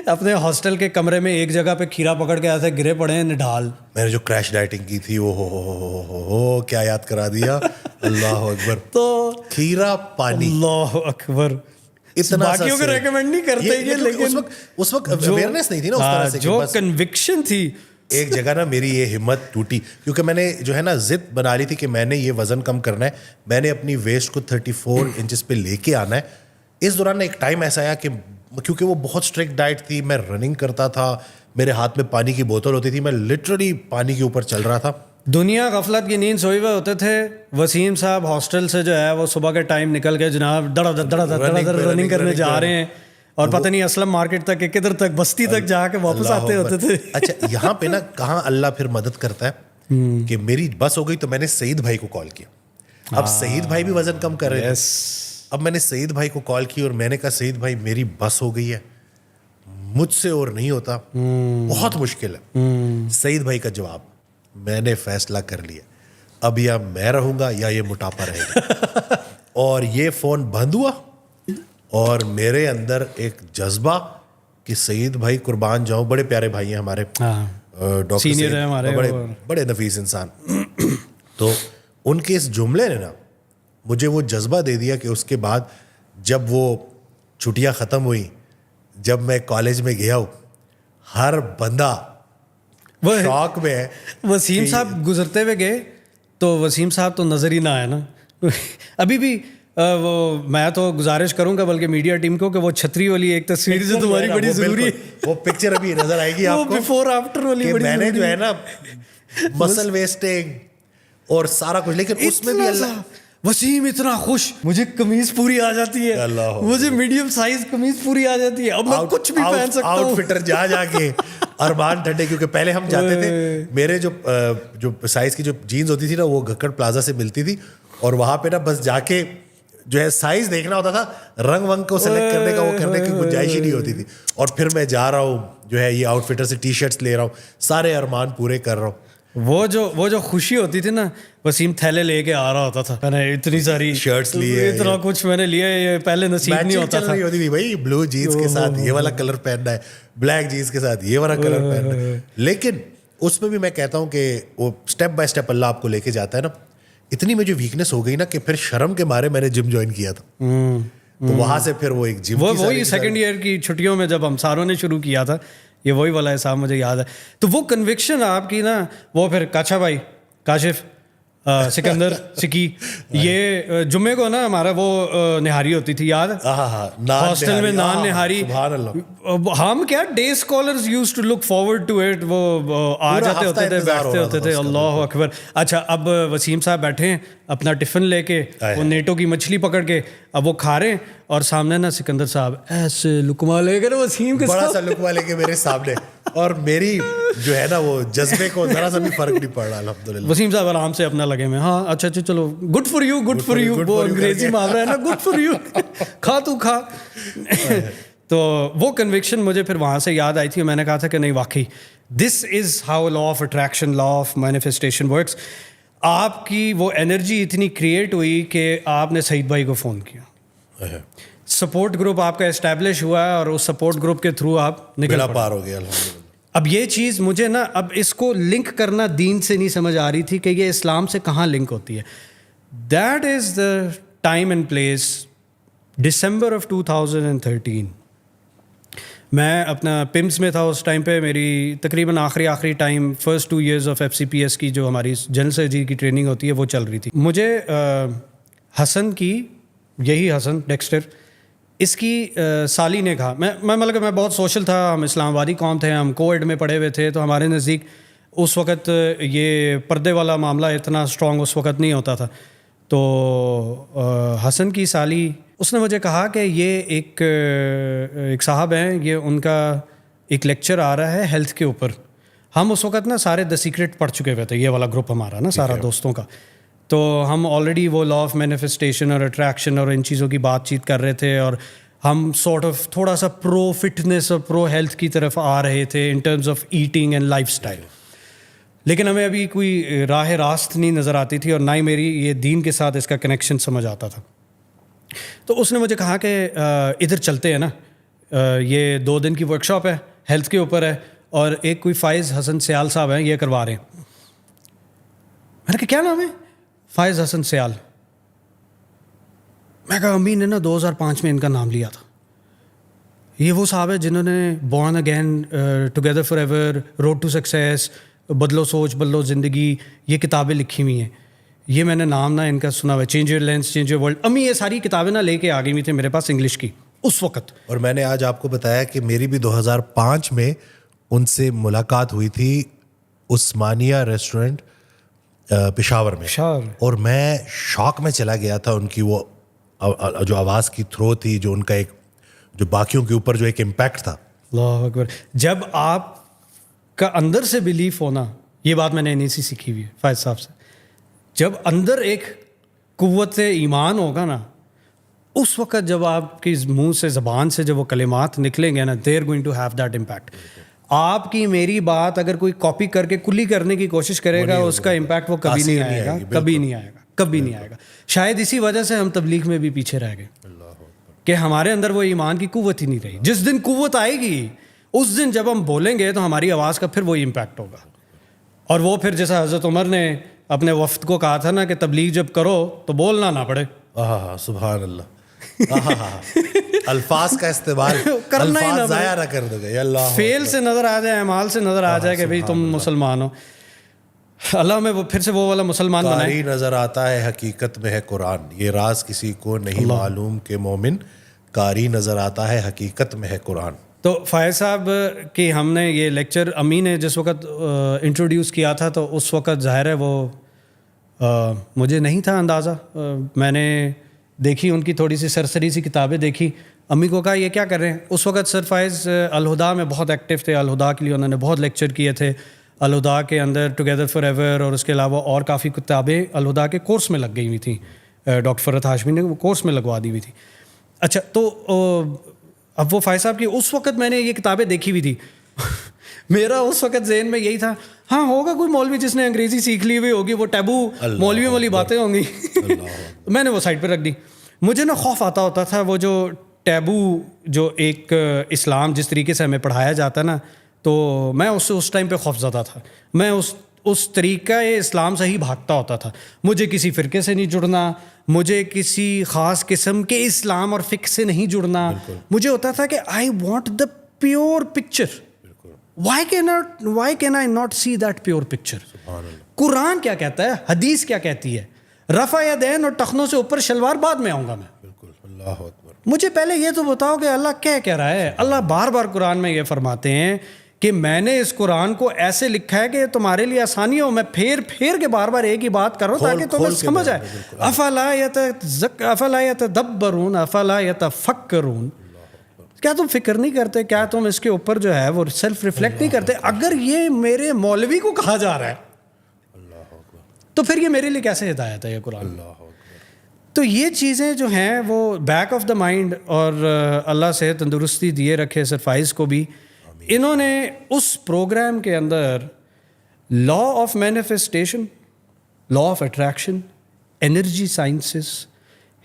اپنے ہاسٹل کے کمرے میں ایک جگہ پہ کھیرا پکڑ کے ایسے گرے پڑے ہیں نڈال. میں نے جو کریش ڈائٹنگ کی تھی وہ ہو کیا یاد کرا دیا. اللہ اکبر. تو کھیرا پانی, اللہ اکبر, اتنا باقیوں کو ریکمینڈ نہیں کرتے یہ, لیکن اس وقت اویئرنیس نہیں تھی نا اس طرح سے, جو کنوکشن تھی. ایک جگہ نا میری یہ ہمت ٹوٹی, کیونکہ میں نے جو ہے نا ضد بنا لی تھی کہ میں نے یہ وزن کم کرنا ہے, میں نے اپنی ویسٹ کو 34 انچز پہ لے کے آنا ہے. اس دوران ایک ٹائم ایسا آیا کہ کیونکہ وہ بہت اسٹرکٹ ڈائٹ تھی, میں رننگ کرتا تھا, میرے ہاتھ میں پانی کی بوتل ہوتی تھی, میں لٹرلی پانی کے اوپر چل رہا تھا. دنیا غفلت کی نیند سوئے ہوئے ہوتے تھے. وسیم صاحب ہاسٹل سے جو ہے وہ صبح کے ٹائم نکل کے جناب دڑا دڑ رننگ کرنے جا رہے ہیں, اور پتہ نہیں اسلم مارکیٹ تک کدھر تک بستی تک جا کے واپس آتے ہوتے تھے. اچھا یہاں پہ نا کہاں اللہ پھر مدد کرتا ہے کہ میری بس ہو گئی تو میں نے سعید بھائی کو کال کیا. اب سعید بھائی بھی وزن کم کر رہے تھے. اب میں نے سعید بھائی کو کال کی اور میں نے کہا سعید بھائی میری بس ہو گئی ہے, مجھ سے اور نہیں ہوتا, بہت مشکل ہے. سعید بھائی کا جواب, میں نے فیصلہ کر لیا, اب یا میں رہوں گا یا یہ موٹاپا رہے گا. اور یہ فون بند ہوا اور میرے اندر ایک جذبہ کہ سعید بھائی قربان جاؤں, بڑے پیارے بھائی ہیں ہمارے, ڈاکٹر بڑے نفیس انسان. تو ان کے اس جملے نے نا مجھے وہ جذبہ دے دیا کہ اس کے بعد جب وہ چھٹیاں ختم ہوئی, جب میں کالج میں گیا ہوں, ہر بندہ شوق میں ہے. وسیم صاحب گزرتے ہوئے گئے تو وسیم صاحب تو نظر ہی نہ آیا نا. ابھی بھی وہ میں تو گزارش کروں گا بلکہ میڈیا ٹیم کو کہ وہ چھتری والی ایک تصویر جو تمہاری بڑی ضروری ہے, وہ پکچر ابھی نظر آئے گی آپ کو, بیفور آفٹر والی. میں نے جو ہے نا مسل ویسٹنگ اور سارا کچھ, لیکن اس میں بھی اللہ وسیم اتنا خوش, مجھے قمیض پوری آ جاتی ہے, مجھے میڈیم سائز قمیض پوری آ جاتی ہے, اب میں کچھ بھی پہن سکتا ہوں. آؤٹ فٹر جا کے ارمان ٹھنڈے, کیونکہ پہلے ہم جاتے تھے, میرے جو سائز کی جو جینز ہوتی تھی نا وہ گھکڑ پلازا سے ملتی تھی, اور وہاں پہ نا بس جا کے جو ہے سائز دیکھنا ہوتا تھا, رنگ ونگ کو سلیکٹ کرنے کا وہ کرنے کی گنجائش ہی نہیں ہوتی تھی. اور پھر میں جا رہا ہوں جو ہے یہ آؤٹ فٹر سے ٹی شرٹس لے رہا ہوں, سارے ارمان پورے کر رہا ہوں. وہ جو خوشی ہوتی تھی نا, وسیم تھیلے لے کے آ رہا ہوتا تھا, میں نے اتنی ساری شرٹس لیے, اتنا کچھ میں نے لیا, یہ پہلے نصیب نہیں ہوتا تھا. ہوتی تھی بھائی بلو جینس کے ساتھ یہ والا کلر پہننا ہے, بلیک جینس کے ساتھ یہ والا کلر پہننا ہے. لیکن اس میں بھی میں کہتا ہوں کہ وہ اسٹیپ بائی اسٹیپ اللہ آپ کو لے کے جاتا ہے نا. اتنی مجھے ویکنیس ہو گئی نا کہ پھر شرم کے مارے میں نے جم جوائن کیا تھا, تو وہاں سے پھر وہ ایک جم, وہی سیکنڈ ایئر کی چھٹیوں میں جب ہم ساروں نے شروع کیا تھا, یہ وہی والا حساب مجھے یاد ہے. تو وہ کنوکشن آپ کی نا, وہ پھر کاچھا بھائی, کاشف, سکندر, سکی, یہ جمعے کو نا ہمارا وہ نہاری ہوتی تھی, یاد ہے ہاسٹل میں نان نہاری. ہم کیا day scholars use to look forward to it, وہ آ جاتے ہوتے تھے, بیٹھتے ہوتے تھے, اللہ اکبر. اچھا اب وسیم صاحب بیٹھے ہیں اپنا ٹفن لے کے, وہ نیٹو کی مچھلی پکڑ کے, اب وہ کھا رہے ہیں, اور سامنے نا سکندر صاحب ایسے لقمہ لے کر وسیم کے بڑا سا لقمہ لے کے میرے سامنے, اور میری جو ہے نا وہ جذبے کو ذرا سا بھی فرق نہیں پڑ رہا الحمدللہ. وسیم صاحب آرام سے اپنا لگے میں, ہاں اچھا چلو, good for you, good for you, وہ انگریزی محاورہ ہے نا, گڈ فار یو, کھا تو کھا. تو وہ کنوکشن مجھے پھر وہاں سے یاد آئی تھی, اور میں نے کہا تھا کہ نہیں واقعی this is how law of attraction, law of manifestation works. آپ کی وہ انرجی اتنی کریٹ ہوئی کہ آپ نے سعید بھائی کو فون کیا, سپورٹ گروپ آپ کا اسٹیبلش ہوا ہے, اور اس سپورٹ گروپ کے تھرو آپ نکل پار ہو گیا الحمدللہ. اب یہ چیز مجھے نا اب اس کو لنک کرنا دین سے نہیں سمجھ آ رہی تھی کہ یہ اسلام سے کہاں لنک ہوتی ہے. That is the time and place, December of 2013. میں اپنا پمس میں تھا اس ٹائم پہ, میری تقریباً آخری time first 2 years of FCPS کی جو ہماری جنرل سرجری کی ٹریننگ ہوتی ہے وہ چل رہی تھی. مجھے حسن کی, یہی حسن ڈیکسٹر, اس کی سالی نے کہا, میں مطلب میں بہت سوشل تھا, ہم اسلام آبادی قوم تھے, ہم کووڈ میں پڑھے ہوئے تھے, تو ہمارے نزدیک اس وقت یہ پردے والا معاملہ اتنا اسٹرانگ اس وقت نہیں ہوتا تھا. تو حسن کی سالی, اس نے مجھے کہا کہ یہ ایک صاحب ہیں, یہ ان کا ایک لیکچر آ رہا ہے ہیلتھ کے اوپر. ہم اس وقت نا سارے دا سیکرٹ پڑھ چکے ہوئے تھے, یہ والا گروپ ہمارا نا سارا دوستوں کا, تو ہم آلریڈی وہ لا آف مینیفیسٹیشن اور اٹریکشن اور ان چیزوں کی بات چیت کر رہے تھے, اور ہم سارٹ آف تھوڑا سا پرو فٹنس اور پرو ہیلتھ کی طرف آ رہے تھے in terms of eating and life style. لیکن ہمیں ابھی کوئی راہ راست نہیں نظر آتی تھی, اور نہ ہی میری یہ دین کے ساتھ اس کا کنیکشن سمجھ آتا تھا. تو اس نے مجھے کہا کہ ادھر چلتے ہیں نا, یہ 2 دن کی ورک شاپ ہے, ہیلتھ کے اوپر ہے, اور ایک کوئی فائز حسن سیال صاحب ہیں, یہ کروا رہے ہیں. میں نے کہا کیا نام ہے؟ فائز حسن سیال. میں کہا امی نے نا 2005 میں ان کا نام لیا تھا. یہ وہ صاحب ہے جنہوں نے born again, together for ever, road to success, بدلو سوچ بدلو زندگی, یہ کتابیں لکھی ہوئی ہیں. یہ میں نے نام نا ان کا سنا ہوا ہے, change your lens change your world. امی یہ ساری کتابیں نا لے کے آ گئی ہوئی تھیں میرے پاس انگلش کی اس وقت. اور میں نے آج آپ کو بتایا کہ میری بھی 2005 میں ان سے ملاقات ہوئی تھی عثمانیہ ریسٹورنٹ پشاور میں, اور میں شاک میں چلا گیا تھا. ان کی وہ جو آواز کی تھرو تھی, جو ان کا ایک جو باقیوں کے اوپر جو ایک امپیکٹ تھا. اللہ اکبر. جب آپ کا اندر سے بلیف ہونا, یہ بات میں نے انہیں سے سیکھی ہوئی ہے فائز صاحب سے, جب اندر ایک قوت ایمان ہوگا نا, اس وقت جب آپ کی منہ سے زبان سے جب وہ کلمات نکلیں گے نا, they are going to have that impact. آپ کی میری بات اگر کوئی کاپی کر کے کلی کرنے کی کوشش کرے گا, اس کا امپیکٹ وہ کبھی نہیں آئے گا, کبھی نہیں آئے گا, کبھی نہیں آئے گا. شاید اسی وجہ سے ہم تبلیغ میں بھی پیچھے رہ گئے کہ ہمارے اندر وہ ایمان کی قوت ہی نہیں رہی. جس دن قوت آئے گی اس دن جب ہم بولیں گے تو ہماری آواز کا پھر وہی امپیکٹ ہوگا. اور وہ پھر جیسا حضرت عمر نے اپنے وفد کو کہا تھا نا کہ تبلیغ جب کرو تو بولنا نہ پڑے. سبحان اللہ. الفاظ کا استعمال کرنا ہی نہ ضائع نہ کر دو گے. اللہ فیل سے نظر آ جائے, اعمال سے نظر آ جائے کہ بھئی تم مسلمان ہو. اللہ میں وہ پھر سے وہ والا مسلمان بنائے. قاری نظر آتا ہے حقیقت میں ہے قرآن, یہ راز کسی کو نہیں معلوم کہ مومن قاری نظر آتا ہے حقیقت میں ہے قرآن. تو فائز صاحب کی ہم نے یہ لیکچر امی نے جس وقت انٹروڈیوس کیا تھا تو اس وقت ظاہر ہے وہ مجھے نہیں تھا اندازہ. میں نے دیکھی ان کی تھوڑی سی سرسری سی کتابیں دیکھی, امی کو کہا یہ کیا کر رہے ہیں. اس وقت سر فائز الہدا میں بہت ایکٹیو تھے, الہدا کے لیے انہوں نے بہت لیکچر کیے تھے. الہدا کے اندر ٹوگیدر فار ایور اور اس کے علاوہ اور کافی کتابیں الہدا کے کورس میں لگ گئی ہوئی تھیں. ڈاکٹر فرحت ہاشمی نے وہ کورس میں لگوا دی ہوئی تھی. اچھا, تو اب وہ فائز صاحب کی اس وقت میں نے یہ کتابیں دیکھی ہوئی تھی. میرا اس وقت ذہن میں یہی تھا, ہاں ہوگا کوئی مولوی جس نے انگریزی سیکھ لی ہوئی ہوگی, وہ ٹیبو مولویوں والی باتیں ہوں گی. میں نے وہ سائڈ پہ رکھ دی. مجھے نا خوف آتا ہوتا تھا وہ جو ٹیبو جو ایک اسلام جس طریقے سے ہمیں پڑھایا جاتا ہے نا, تو میں اس سے اس ٹائم پہ خوف زدہ تھا. میں اس طریقہ اسلام سے ہی بھاگتا ہوتا تھا. مجھے کسی فرقے سے نہیں جڑنا, مجھے کسی خاص قسم کے اسلام اور فقہ سے نہیں جڑنا. مجھے ہوتا تھا کہ I want the pure picture. Why can I not see that pure picture. قرآن کیا کہتا ہے, حدیث کیا کہتی ہے, رفع یدین اور ٹخنوں سے اوپر شلوار بعد میں آؤں گا میں. بالکل. اللہ اکبر. مجھے پہلے یہ تو بتاؤ کہ اللہ کیا کہہ رہا ہے. اللہ بار بار قرآن میں یہ فرماتے ہیں کہ میں نے اس قرآن کو ایسے لکھا ہے کہ تمہارے لیے آسانی ہو. میں پھیر کے بار بار ایک ہی بات کروں تاکہ تمہیں سمجھ آئے. افلا یتدبرون افلا یتفکرون. کیا تم فکر نہیں کرتے, کیا تم اس کے اوپر جو ہے وہ سیلف ریفلیکٹ نہیں کرتے؟ اگر یہ میرے مولوی کو کہا جا رہا ہے تو پھر یہ میرے لیے کیسے ہدایت ہے یہ قرآن. تو یہ چیزیں جو ہیں وہ بیک آف دا مائنڈ, اور اللہ سے تندرستی دیے رکھے سر فائز کو بھی, انہوں نے اس پروگرام کے اندر law of manifestation, law of attraction, energy sciences,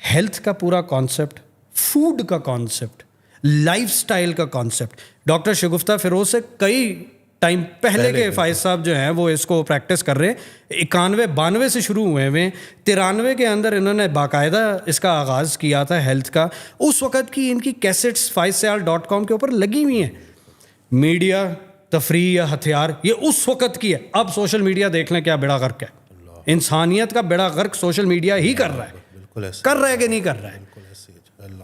health کا پورا کانسیپٹ, فوڈ کا کانسیپٹ, لائف سٹائل کا کانسیپٹ. ڈاکٹر شگفتہ فیروز سے کئی ٹائم پہلے کے فائز صاحب جو ہیں وہ اس کو پریکٹس کر رہے ہیں. 91-92 سے شروع ہوئے ہوئے, 93 کے اندر انہوں نے باقاعدہ اس کا آغاز کیا تھا ہیلتھ کا. اس وقت کی ان کی کیسٹس faizsyal.com کے اوپر لگی ہوئی ہیں. میڈیا, تفریح یا ہتھیار, یہ اس وقت کی ہے. اب سوشل میڈیا دیکھ لیں کیا بیڑا غرق ہے. انسانیت کا بیڑا غرق سوشل میڈیا ہی کر رہا ہے. کر رہا ہے کہ نہیں کر رہا ہے؟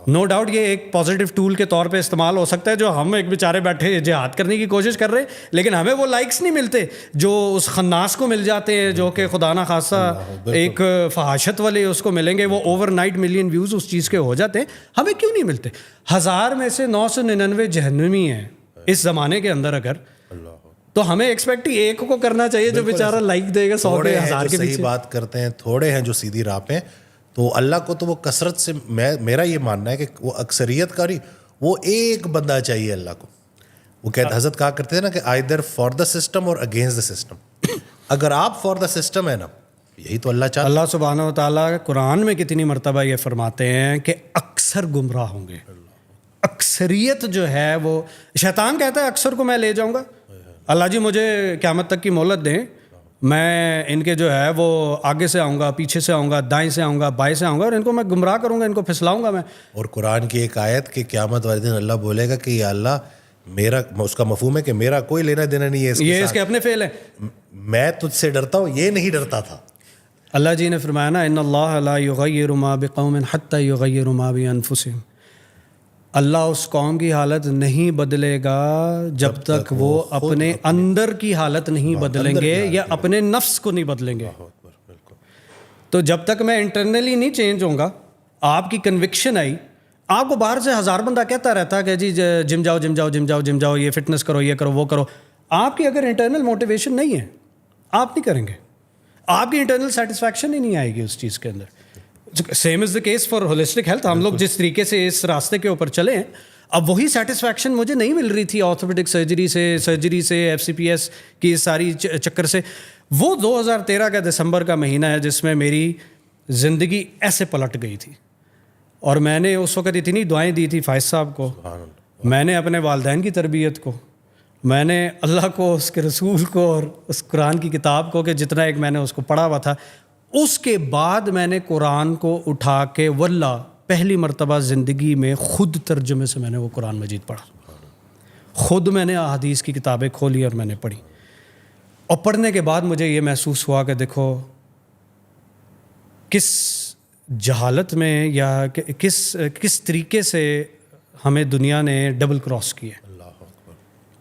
نو ڈاؤٹ یہ ایک پازیٹیو ٹول کے طور پہ استعمال ہو سکتا ہے, جو ہم ایک بیچارے بیٹھے جہاد کرنے کی کوشش کر رہے ہیں, لیکن ہمیں وہ لائکس نہیں ملتے جو اس خناس کو مل جاتے ہیں, جو کہ خدا نہ خاصہ ایک فحاشت والے اس کو ملیں گے. وہ اوور نائٹ ملین ویوز اس چیز کے ہو جاتے ہیں. ہمیں کیوں نہیں ملتے؟ 1000 میں سے 999 جہنمی ہیں اس زمانے کے اندر. اگر تو ہمیں ایکسپیکٹ ہی ایک کو کرنا چاہیے جو بیچارہ لائک دے گا 100 کے 1000 کے پیچھے. صحیح بات کرتے ہیں, تھوڑے ہیں جو سیدھی راہ پہ. تو اللہ کو تو وہ کثرت سے, میرا یہ ماننا ہے کہ وہ اکثریت کا نہیں, وہ ایک بندہ چاہیے اللہ کو. وہ کہتے حضرت کہا کرتے ہیں نا کہ آئدر فار دا سسٹم اور اگینسٹ دا سسٹم. اگر آپ فار دا سسٹم ہے نا, یہی تو اللہ چاہتا. اللہ سبحانہ و تعالیٰ قرآن میں کتنی مرتبہ یہ فرماتے ہیں کہ اکثر گمراہ ہوں گے. اکثریت جو ہے وہ, شیطان کہتا ہے اکثر کو میں لے جاؤں گا. اللہ جی مجھے قیامت تک کی مہلت دیں, میں ان کے جو ہے وہ آگے سے آؤں گا, پیچھے سے آؤں گا, دائیں سے آؤں گا, بائیں سے آؤں گا, اور ان کو میں گمراہ کروں گا, ان کو پھسلاؤں گا میں. اور قرآن کی ایک آیت کہ قیامت والے دن اللہ بولے گا کہ یا اللہ میرا, اس کا مفہوم ہے کہ میرا کوئی لینا دینا نہیں ہے, یہ اس کے اپنے فعل ہیں, میں تجھ سے ڈرتا ہوں, یہ نہیں ڈرتا تھا. اللہ جی نے فرمایا نا ان اللہ لا یغیر ما بقوم حتی یغیروا ما بانفسہم. اللہ اس قوم کی حالت نہیں بدلے گا جب تک وہ اپنے اندر کی حالت نہیں بدلیں گے یا اپنے نفس کو نہیں بدلیں گے. تو جب تک میں انٹرنلی نہیں چینج ہوں گا, آپ کی کنوکشن آئی, آپ کو باہر سے 1000 بندہ کہتا رہتا کہ جی جم جاؤ جم جاؤ جم جاؤ جم جاؤ, یہ فٹنس کرو, یہ کرو, وہ کرو, آپ کی اگر انٹرنل موٹیویشن نہیں ہے آپ نہیں کریں گے, آپ کی انٹرنل سیٹسفیکشن ہی نہیں آئے گی اس چیز کے اندر. Same is the case for holistic health. ہم لوگ جس طریقے سے اس راستے کے اوپر چلے ہیں, اب وہی سیٹسفیکشن مجھے نہیں مل رہی تھی آرتھوپیڈک سرجری سے ایف سی پی ایس کی ساری چکر سے. وہ 2013 کا دسمبر کا مہینہ ہے جس میں میری زندگی ایسے پلٹ گئی تھی, اور میں نے اس وقت اتنی دعائیں دی تھی فائز صاحب کو, میں نے اپنے والدین کی تربیت کو, میں نے اللہ کو, اس کے رسول کو, اور اس قرآن کی کتاب کو, کہ جتنا ایک میں نے اس کو پڑھا ہوا تھا. اس کے بعد میں نے قرآن کو اٹھا کے واللہ پہلی مرتبہ زندگی میں خود ترجمے سے میں نے وہ قرآن مجید پڑھا. خود میں نے احادیث کی کتابیں کھولی اور میں نے پڑھی, اور پڑھنے کے بعد مجھے یہ محسوس ہوا کہ دیکھو کس جہالت میں یا کس طریقے سے ہمیں دنیا نے ڈبل کراس کیا ہے.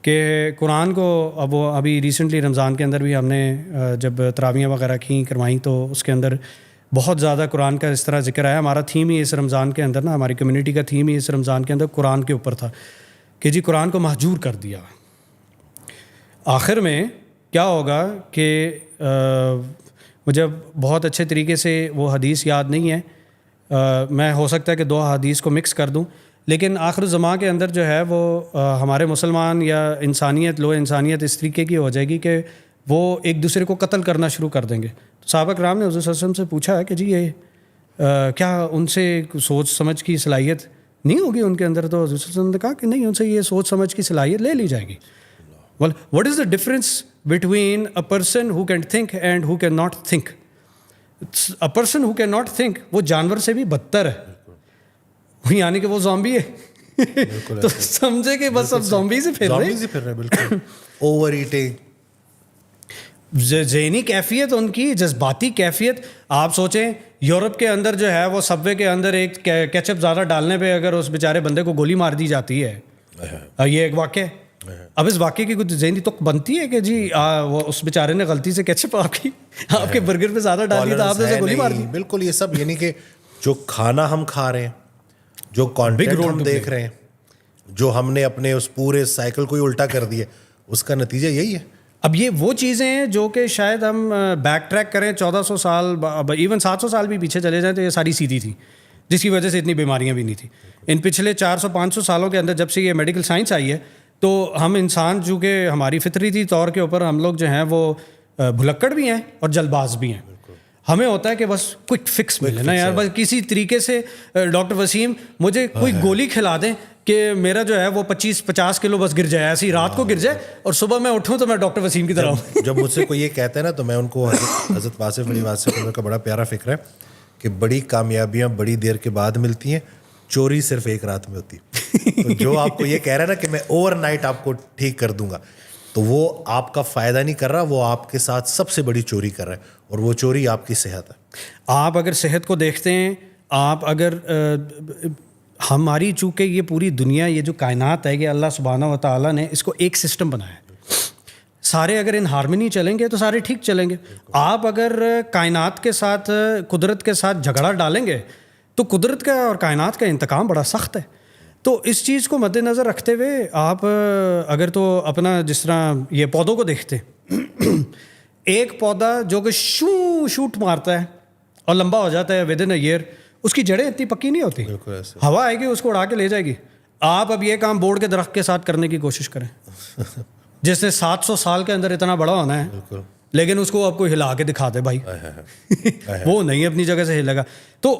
کہ قرآن کو اب وہ ابھی ریسنٹلی رمضان کے اندر بھی ہم نے جب تراویحیں وغیرہ کروائیں تو اس کے اندر بہت زیادہ قرآن کا اس طرح ذکر آیا. ہمارا تھیم ہی اس رمضان کے اندر ہماری کمیونٹی کا تھیم ہی اس رمضان کے اندر قرآن کے اوپر تھا کہ جی قرآن کو مہجور کر دیا. آخر میں کیا ہوگا کہ مجھے بہت اچھے طریقے سے وہ حدیث یاد نہیں ہے, میں ہو سکتا ہے کہ 2 حدیث کو مکس کر دوں, لیکن آخر الزماں کے اندر جو ہے وہ ہمارے مسلمان یا انسانیت انسانیت اس طریقے کی ہو جائے گی کہ وہ ایک دوسرے کو قتل کرنا شروع کر دیں گے. تو صحابہ کرام نے حضور صلی اللہ علیہ وسلم سے پوچھا کہ جی یہ کیا ان سے سوچ سمجھ کی صلاحیت نہیں ہوگی ان کے اندر؟ تو حضور صلی اللہ علیہ وسلم نے کہا کہ نہیں, ان سے یہ سوچ سمجھ کی صلاحیت لے لی جائے گی. Well, what is the difference between a person who can think and who cannot think? A person who cannot think وہ جانور سے بھی بدتر ہے, یعنی کہ وہ زومبی ہے. تو سمجھے کہ بس اب زومبی سے پھر رہے ہیں. بالکل اوور ایٹنگ, ذہنی کیفیت ان کی, جذباتی کیفیت. آپ سوچیں یورپ کے اندر جو ہے وہ سب وے کے اندر ایک کیچپ زیادہ ڈالنے پہ اگر اس بیچارے بندے کو گولی مار دی جاتی ہے, یہ ایک واقعہ ہے. اب اس واقعے کی کچھ ذہنی تک بنتی ہے کہ جی وہ اس بیچارے نے غلطی سے کیچپ آپ کے برگر پہ زیادہ ڈال دی تو آپ نے اسے گولی مار دی. بالکل یہ سب یعنی کہ جو کھانا ہم کھا رہے ہیں, جو کانٹینٹ ہم دیکھ رہے ہیں, جو ہم نے اپنے اس پورے سائیکل کو ہی الٹا کر دیا, اس کا نتیجہ یہی ہے. اب یہ وہ چیزیں ہیں جو کہ شاید ہم بیک ٹریک کریں 1400 سال, ایون 700 سال بھی پیچھے چلے جائیں تو یہ ساری سیدھی تھی, جس کی وجہ سے اتنی بیماریاں بھی نہیں تھیں. ان پچھلے 400-500 سالوں کے اندر جب سے یہ میڈیکل سائنس آئی ہے تو ہم انسان چونکہ ہماری فطری طور کے اوپر ہم لوگ جو ہیں وہ بھلکڑ بھی ہیں اور جلد باز بھی ہیں. ہمیں ہوتا ہے کہ بس کوئک فکس ملے نا یار, بس کسی طریقے سے ڈاکٹر وسیم مجھے کوئی گولی کھلا دیں کہ میرا جو ہے وہ 25-50 کلو بس گر جائے, ایسی رات کو گر جائے اور صبح میں اٹھوں تو میں ڈاکٹر وسیم کی طرح ہوں. جب مجھ سے کوئی یہ کہتا ہے نا تو میں ان کو حضرت واصف علی واصف کا بڑا پیارا فکر ہے کہ بڑی کامیابیاں بڑی دیر کے بعد ملتی ہیں, چوری صرف ایک رات میں ہوتی ہے. تو جو آپ کو یہ کہہ رہا ہے نا کہ میں اوور نائٹ آپ کو ٹھیک کر دوں گا, تو وہ آپ کا فائدہ نہیں کر رہا, وہ آپ کے ساتھ سب سے بڑی چوری کر رہا ہے, اور وہ چوری آپ کی صحت ہے. آپ اگر صحت کو دیکھتے ہیں, آپ اگر ہماری چونکہ یہ پوری دنیا, یہ جو کائنات ہے, یہ اللہ سبحانہ و تعالیٰ نے اس کو ایک سسٹم بنایا ہے. سارے اگر ان ہارمنی چلیں گے تو سارے ٹھیک چلیں گے. آپ اگر کائنات کے ساتھ, قدرت کے ساتھ جھگڑا ڈالیں گے تو قدرت کا اور کائنات کا انتقام بڑا سخت ہے. تو اس چیز کو مد نظر رکھتے ہوئے آپ اگر تو اپنا جس طرح یہ پودوں کو دیکھتے ہیں, ایک پودا جو کہ شوٹ مارتا ہے اور لمبا ہو جاتا ہے ود ان اے ایئر, اس کی جڑیں اتنی پکی نہیں ہوتی, ہوا آئے گی اس کو اڑا کے لے جائے گی. آپ اب یہ کام بورڈ کے درخت کے ساتھ کرنے کی کوشش کریں جس نے 700 سال کے اندر اتنا بڑا ہونا ہے, لیکن اس کو آپ کو ہلا کے دکھا دے بھائی وہ نہیں اپنی جگہ سے ہلے گا. تو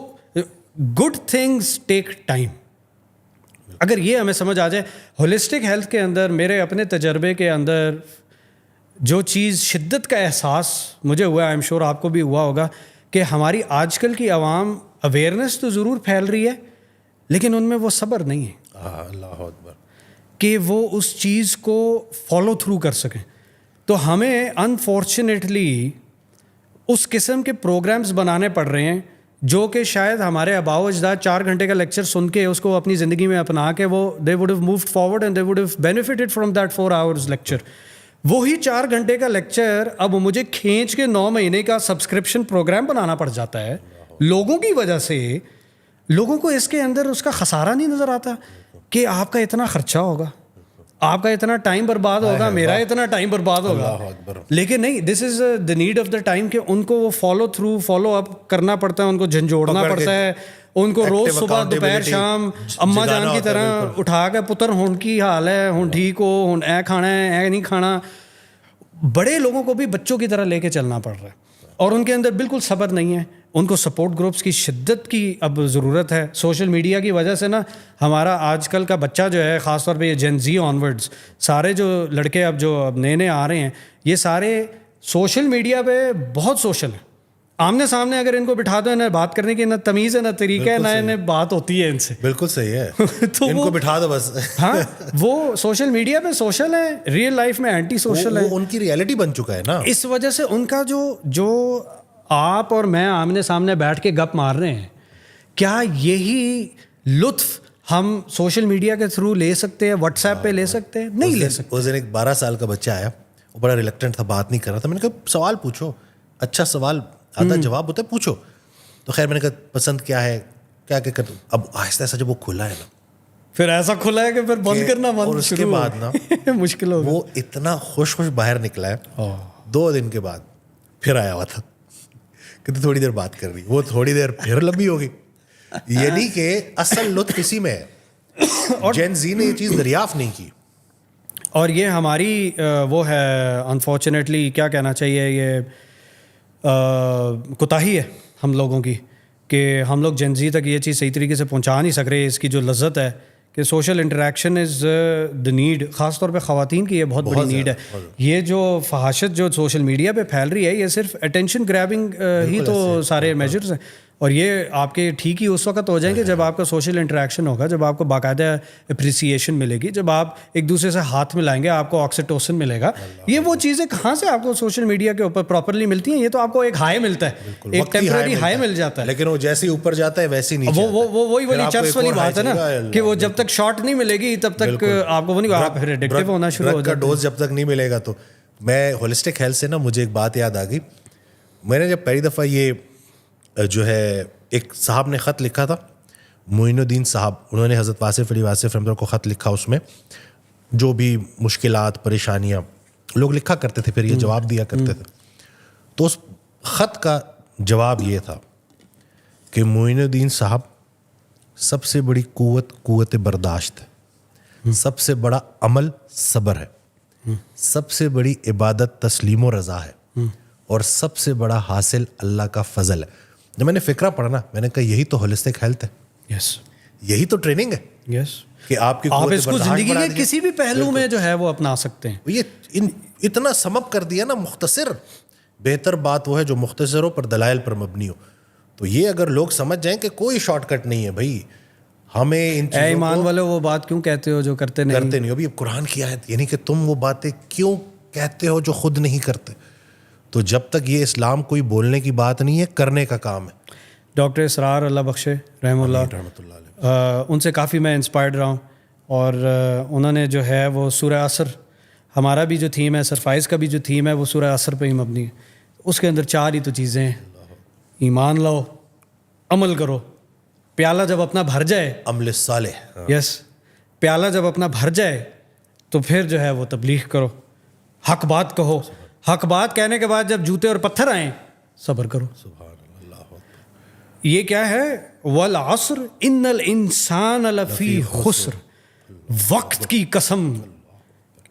گڈ تھنگس ٹیک ٹائم. اگر یہ ہمیں سمجھ آ جائے, ہولسٹک ہیلتھ کے اندر میرے اپنے تجربے کے اندر جو چیز شدت کا احساس مجھے ہوا, آئی ایم شور آپ کو بھی ہوا ہوگا, کہ ہماری آج کل کی عوام اویئرنیس تو ضرور پھیل رہی ہے لیکن ان میں وہ صبر نہیں ہے اللہ اکبر کہ وہ اس چیز کو فالو تھرو کر سکیں. تو ہمیں انفارچونیٹلی اس قسم کے پروگرامز بنانے پڑ رہے ہیں جو کہ شاید ہمارے آباء و اجداد 4 گھنٹے کا لیکچر سن کے اس کو اپنی زندگی میں اپنا کے وہ they would have moved forward and they would have benefited from that 4 hours lecture. وہی 4 گھنٹے کا لیکچر اب مجھے کھینچ کے 9 مہینے کا سبسکرپشن پروگرام بنانا پڑ جاتا ہے لوگوں کی وجہ سے. لوگوں کو اس کے اندر اس کا خسارہ نہیں نظر آتا کہ آپ کا اتنا خرچہ ہوگا, آپ کا اتنا ٹائم برباد ہوگا, میرا اتنا ٹائم برباد ہوگا. لیکن نہیں, this is the need of the time کہ ان کو وہ فالو اپ کرنا پڑتا ہے, ان کو جھنجھوڑنا پڑتا ہے, ان کو روز صبح دوپہر شام اماں جان کی طرح اٹھا کے پتر ہن کی حال ہے, ہن ٹھیک ہو, ہن اے کھانا ہے, اے نہیں کھانا. بڑے لوگوں کو بھی بچوں کی طرح لے کے چلنا پڑ رہا ہے اور ان کے اندر بالکل صبر نہیں ہے. ان کو سپورٹ گروپس کی شدت کی اب ضرورت ہے. سوشل میڈیا کی وجہ سے نا ہمارا آج کل کا بچہ جو ہے, خاص طور پہ یہ جین زی آنورڈز, سارے جو لڑکے اب جو اب نئے آ رہے ہیں, یہ سارے سوشل میڈیا پہ بہت سوشل ہیں. آمنے سامنے اگر ان کو بٹھا دو, نہ بات کرنے کی نہ تمیز ہے نہ طریقہ ہے, نہ انہیں بات ہوتی ہے ان سے. بالکل صحیح ہے, تو ان کو بٹھا دو بس. ہاں, وہ سوشل میڈیا پہ سوشل ہیں, ریئل لائف میں اینٹی سوشل ہے. ان کی ریئلٹی بن چکا ہے نا. اس وجہ سے ان کا جو آپ اور میں آمنے سامنے بیٹھ کے گپ مار رہے ہیں, کیا یہی لطف ہم سوشل میڈیا کے تھرو لے سکتے ہیں, واٹس ایپ پہ لے سکتے ہیں؟ نہیں لے سکتے. اس دن ایک 12 سال کا بچہ آیا, وہ بڑا ریلیکٹنٹ تھا, بات نہیں کر رہا تھا. میں نے کہا سوال پوچھو, اچھا سوال آدھا جواب ہوتا ہے, پوچھو. تو خیر میں نے کہا پسند کیا ہے, کیا کیا کرتے. اب آہستہ آہستہ جب وہ کھلا ہے نا, پھر ایسا کھلا ہے کہ پھر بند کرنا اور اس کے بعد نا مشکل ہو. وہ اتنا خوش باہر نکلا ہے. 2 دن کے بعد پھر آیا ہوا تھا کہ تھوڑی دیر بات کر رہی, وہ تھوڑی دیر پھر لمبی ہوگی. یعنی کہ اصل لطف اسی میں ہے, اور جین زی نے یہ چیز دریافت نہیں کی. اور یہ ہماری وہ ہے انفارچونیٹلی, کیا کہنا چاہیے, یہ کوتاہی ہے ہم لوگوں کی کہ ہم لوگ جین زی تک یہ چیز صحیح طریقے سے پہنچا نہیں سک رہے. اس کی جو لذت ہے کہ social interaction is the need, خاص طور پہ خواتین کی یہ بہت بڑی نیڈ ہے. یہ جو فحاشت جو سوشل میڈیا پہ پھیل رہی ہے, یہ صرف اٹینشن گریبنگ ہی تو سارے میجرز ہیں. اور یہ آپ کے ٹھیک ہی اس وقت ہو جائیں گے جب آپ کا سوشل انٹریکشن ہوگا, جب آپ کو باقاعدہ اپریسیشن ملے گی, جب آپ ایک دوسرے سے ہاتھ ملائیں گے, آپ کو آکسیٹوسن ملے گا. یہ وہ چیزیں کہاں سے آپ کو سوشل میڈیا کے اوپر پراپرلی ملتی ہیں؟ یہ تو آپ کو ایک ہائی ملتا ہے, ایک ٹیمپرری ہائی مل جاتا ہے, لیکن وہ جیسے اوپر جاتا ہے ویسے نہیں. وہی چرس والی بات ہے نا کہ وہ جب تک شاٹ نہیں ملے گی تب تک آپ کو وہ نہیں, آپ پھر ایڈکٹیو ہونا شروع ہو جاتا ہے. ڈوز جب تک نہیں ملے گا. تو میں ہولسٹک ہیلتھ سے نا مجھے ایک بات یاد آ گئی. میں نے جب پہلی دفعہ یہ جو ہے, ایک صاحب نے خط لکھا تھا, معین الدین صاحب, انہوں نے حضرت واصف علی واصف رحمۃ اللہ کو خط لکھا. اس میں جو بھی مشکلات پریشانیاں لوگ لکھا کرتے تھے, پھر یہ جواب دیا کرتے تھے. تو اس خط کا جواب یہ تھا کہ معین الدین صاحب, سب سے بڑی قوت برداشت ہے, سب سے بڑا عمل صبر ہے, سب سے بڑی عبادت تسلیم و رضا ہے, اور سب سے بڑا حاصل اللہ کا فضل ہے. جب میں نے فکرہ پڑھا نا, میں نے کہا یہی تو ہولسٹک ہیلتھ ہے. یس, یہی تو ٹریننگ ہے. یس, کہ آپ کی اس کو زندگی کے کسی بھی پہلو میں جو ہے وہ اپنا سکتے ہیں. یہ اتنا سمپ کر دیا نا, مختصر. بہتر بات وہ ہے جو مختصر ہو پر دلائل پر مبنی ہو. تو یہ اگر لوگ سمجھ جائیں کہ کوئی شارٹ کٹ نہیں ہے بھائی, ہمیں ان چیزوں ایمان والے وہ بات کیوں کہتے ہو جو کرتے نہیں. ابھی قرآن کی آیت, یعنی کہ تم وہ باتیں کیوں کہتے ہو جو خود نہیں کرتے. تو جب تک یہ اسلام کوئی بولنے کی بات نہیں ہے, کرنے کا کام ہے. ڈاکٹر اسرار اللہ بخشے رحمہ اللہ, ان سے کافی میں انسپائرڈ رہا ہوں. اور انہوں نے جو ہے وہ سورہ عصر, ہمارا بھی جو تھیم ہے, سرفائز کا بھی جو تھیم ہے, وہ سورہ عصر پہ ہی مبنی ہے. اس کے اندر 4 ہی تو چیزیں ہیں, ایمان لاؤ, عمل کرو, پیالہ جب اپنا بھر جائے, عمل صالح. یس, پیالہ جب اپنا بھر جائے تو پھر جو ہے وہ تبلیغ کرو, حق بات کہو. حق بات کہنے کے بعد جب جوتے اور پتھر آئیں, صبر کرو. یہ کیا ہے, والعصر ان الانسان لفی خسر, وقت کی قسم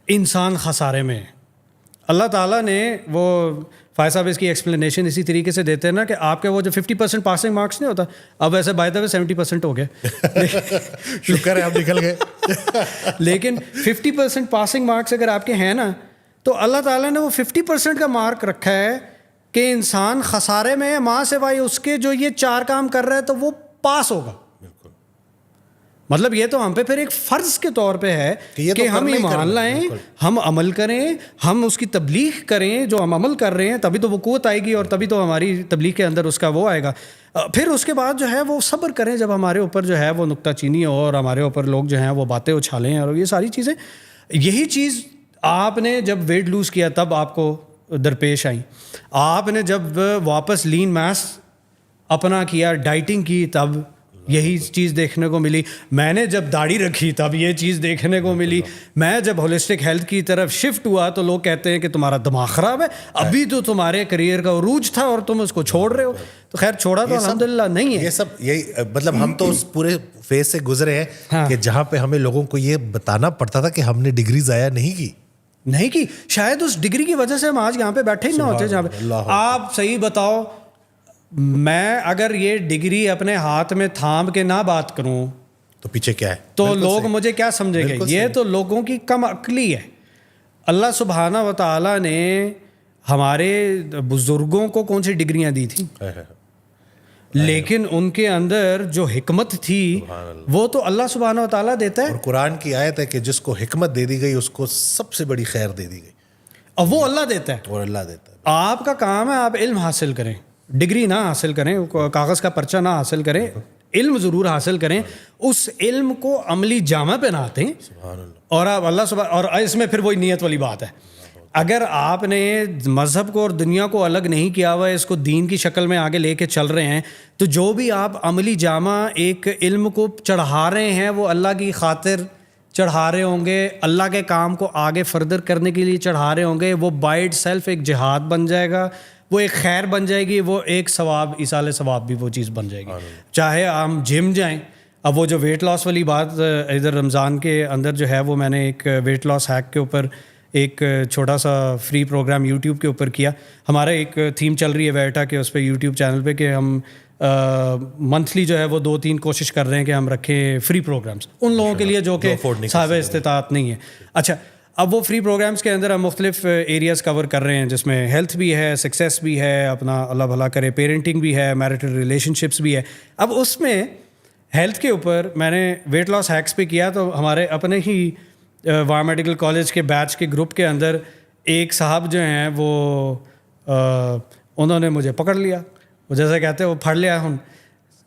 انسان خسارے میں. اللہ تعالیٰ نے وہ فائز صاحب اس کی ایکسپلینیشن اسی طریقے سے دیتے ہیں نا کہ آپ کے وہ جو 50% پاسنگ مارکس نہیں ہوتا, اب ایسے بائی دا وے 70% ہو گئے. شکر ہے آپ نکل گئے. لیکن 50% پاسنگ مارکس اگر آپ کے ہیں نا, تو اللہ تعالیٰ نے وہ 50% کا مارک رکھا ہے کہ انسان خسارے میں ہے, ماں سوائے اس کے جو یہ 4 کام کر رہا ہے تو وہ پاس ہوگا. مطلب یہ تو ہم پہ پھر ایک فرض کے طور پہ ہے کہ ہم ایمان لائیں, ہم عمل کریں, ہم اس کی تبلیغ کریں. جو ہم عمل کر رہے ہیں تبھی تو وہ قوت آئے گی اور تبھی تو ہماری تبلیغ کے اندر اس کا وہ آئے گا. پھر اس کے بعد جو ہے وہ صبر کریں جب ہمارے اوپر جو ہے وہ نکتہ چینی ہو اور ہمارے اوپر لوگ جو ہیں وہ باتیں اچھالیں اور یہ ساری چیزیں. یہی چیز آپ نے جب ویٹ لوز کیا تب آپ کو درپیش آئیں. آپ نے جب واپس لین میس اپنا کیا, ڈائٹنگ کی, تب یہی چیز دیکھنے کو ملی. میں نے جب داڑھی رکھی تب یہ چیز دیکھنے کو ملی. میں جب ہولسٹک ہیلتھ کی طرف شفٹ ہوا تو لوگ کہتے ہیں کہ تمہارا دماغ خراب ہے, ابھی تو تمہارے کریئر کا عروج تھا اور تم اس کو چھوڑ رہے ہو. تو خیر چھوڑا تو الحمدللہ نہیں ہے. یہ سب یہی مطلب ہم تو اس پورے فیز سے گزرے ہیں کہ جہاں پہ ہمیں لوگوں کو یہ بتانا پڑتا تھا کہ ہم نے ڈگری ضائع نہیں کی. شاید اس ڈگری کی وجہ سے ہم آج یہاں پہ بیٹھے ہی نہ ہوتے. جہاں پہ آپ صحیح بتاؤ, میں اگر یہ ڈگری اپنے ہاتھ میں تھام کے نہ بات کروں تو پیچھے کیا ہے, تو لوگ مجھے کیا سمجھیں گے؟ یہ تو لوگوں کی کم عقلی ہے. اللہ سبحانہ و تعالیٰ نے ہمارے بزرگوں کو کون سی ڈگریاں دی تھیں, لیکن ان کے اندر جو حکمت تھی وہ تو اللہ سبحانہ و تعالیٰ دیتا ہے. اور قرآن کی آیت ہے کہ جس کو حکمت دے دی گئی اس کو سب سے بڑی خیر دے دی گئی, اور وہ اللہ دیتا ہے. اور اللہ دیتا ہے. آپ کا کام ہے آپ علم حاصل کریں, ڈگری نہ حاصل کریں, کاغذ کا پرچہ نہ حاصل کریں, علم ضرور حاصل کریں, اس علم کو عملی جامہ پہناتے ہیں. اور آپ اللہ سبحانہ, اور اس میں پھر وہی نیت والی بات ہے. اگر آپ نے مذہب کو اور دنیا کو الگ نہیں کیا ہوا ہے, اس کو دین کی شکل میں آگے لے کے چل رہے ہیں, تو جو بھی آپ عملی جامہ ایک علم کو چڑھا رہے ہیں وہ اللہ کی خاطر چڑھا رہے ہوں گے, اللہ کے کام کو آگے فردر کرنے کے لیے چڑھا رہے ہوں گے. وہ بائی اٹ سیلف ایک جہاد بن جائے گا, وہ ایک خیر بن جائے گی, وہ ایک ثواب, ایصال ثواب بھی وہ چیز بن جائے گی. چاہے ہم جم جائیں. اب وہ جو ویٹ لاس والی بات ادھر رمضان کے اندر جو ہے وہ میں نے ایک ویٹ لاس ہیک کے اوپر ایک چھوٹا سا فری پروگرام یوٹیوب کے اوپر کیا. ہمارا ایک تھیم چل رہی ہے ویٹا کے اس پہ یوٹیوب چینل پہ کہ ہم منتھلی جو ہے وہ 2-3 کوشش کر رہے ہیں کہ ہم رکھیں فری پروگرامس ان لوگوں کے لیے جو کہ صاحب استطاعت نہیں ہے. اچھا, اب وہ فری پروگرامس کے اندر ہم مختلف ایریاز کور کر رہے ہیں جس میں ہیلتھ بھی ہے, سکسیس بھی ہے, اپنا اللہ بھلا کرے, پیرنٹنگ بھی ہے, میرٹل ریلیشن شپس بھی ہے. اب اس میں ہیلتھ کے اوپر میں نے ویٹ لاس ہیکس پہ کیا تو ہمارے اپنے ہی وہاں میڈیکل کالج کے بیچ کے گروپ کے اندر ایک صاحب جو ہیں وہ انہوں نے مجھے پکڑ لیا, وہ جیسے کہتے ہیں وہ پھڑ لیا ہم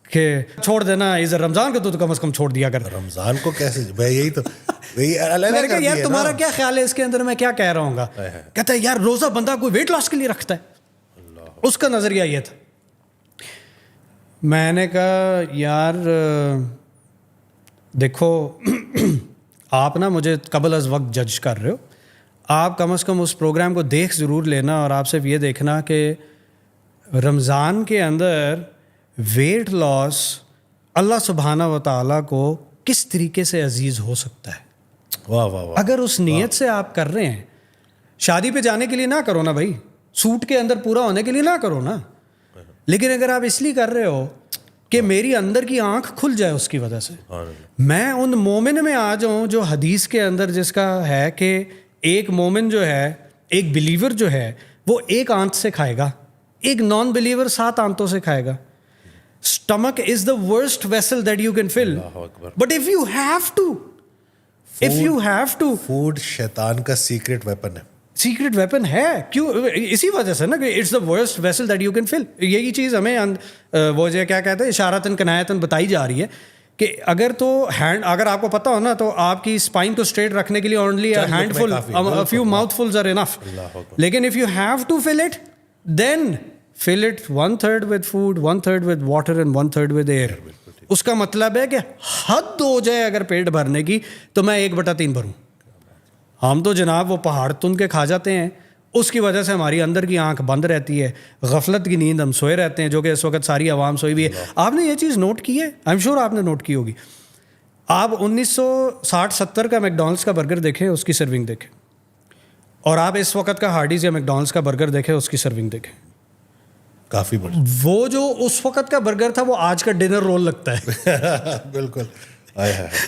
کہ چھوڑ دینا ادھر رمضان کو تو کم از کم چھوڑ دیا کر. رمضان کو کیسے, یہی تو میں نے کہا یار تمہارا کیا خیال ہے اس کے اندر, میں کیا کہہ رہا ہوں گا. کہتا ہے یار روزہ بندہ کوئی ویٹ لاس کے لیے رکھتا ہے, اس کا نظریہ یہ تھا. میں نے کہا یار دیکھو آپ نا مجھے قبل از وقت جج کر رہے ہو, آپ کم از کم اس پروگرام کو دیکھ ضرور لینا اور آپ صرف یہ دیکھنا کہ رمضان کے اندر ویٹ لاس اللہ سبحانہ و تعالیٰ کو کس طریقے سے عزیز ہو سکتا ہے. واہ واہ واہ. اگر اس نیت سے آپ کر رہے ہیں, شادی پہ جانے کے لیے نہ کرو نا بھائی, سوٹ کے اندر پورا ہونے کے لیے نہ کرو نا, لیکن اگر آپ اس لیے کر رہے ہو کہ میری اندر کی آنکھ کھل جائے اس کی وجہ سے, میں ان مومن میں آ جاؤں جو حدیث کے اندر جس کا ہے کہ ایک مومن جو ہے, ایک بلیور جو ہے وہ ایک آنت سے کھائے گا, ایک نان بلیور 7 آنتوں سے کھائے گا. Stomach is the worst vessel that you can fill. But if you have to, food شیطان کا سیکرٹ ویپن ہے. سیکرٹ ویپن ہے, کیوں, اسی وجہ سے نا کہ it's the worst vessel that you can fill. یہی چیز ہمیں وہ جو کیا کہتے ہیں اشارتاً کنایتاً بتائی جا رہی ہے کہ اگر تو ہینڈ, اگر آپ کو پتہ ہو نا تو آپ کی اسپائن کو اسٹریٹ رکھنے کے لیے only handful, few mouthfuls are enough. لیکن if you have to fill it then fill it 1/3 with food, 1/3 with water and 1/3 with air. اس کا مطلب ہے کہ حد ہو جائے اگر پیٹ بھرنے کی تو میں 1/3 بھروں. ہم تو جناب وہ پہاڑ تن کے کھا جاتے ہیں, اس کی وجہ سے ہماری اندر کی آنکھ بند رہتی ہے, غفلت کی نیند ہم سوئے رہتے ہیں, جو کہ اس وقت ساری عوام سوئی ہوئی ہے. آپ نے یہ چیز نوٹ کی ہے, آئی ایم شیور آپ نے نوٹ کی ہوگی. آپ 1960-70 کا میکڈونلڈس کا برگر دیکھیں, اس کی سرونگ دیکھیں, اور آپ اس وقت کا ہارڈیز یا میکڈونلڈس کا برگر دیکھیں, اس کی سرونگ دیکھیں, کافی بڑی. وہ جو اس وقت کا برگر تھا وہ آج کا ڈنر رول لگتا ہے. بالکل.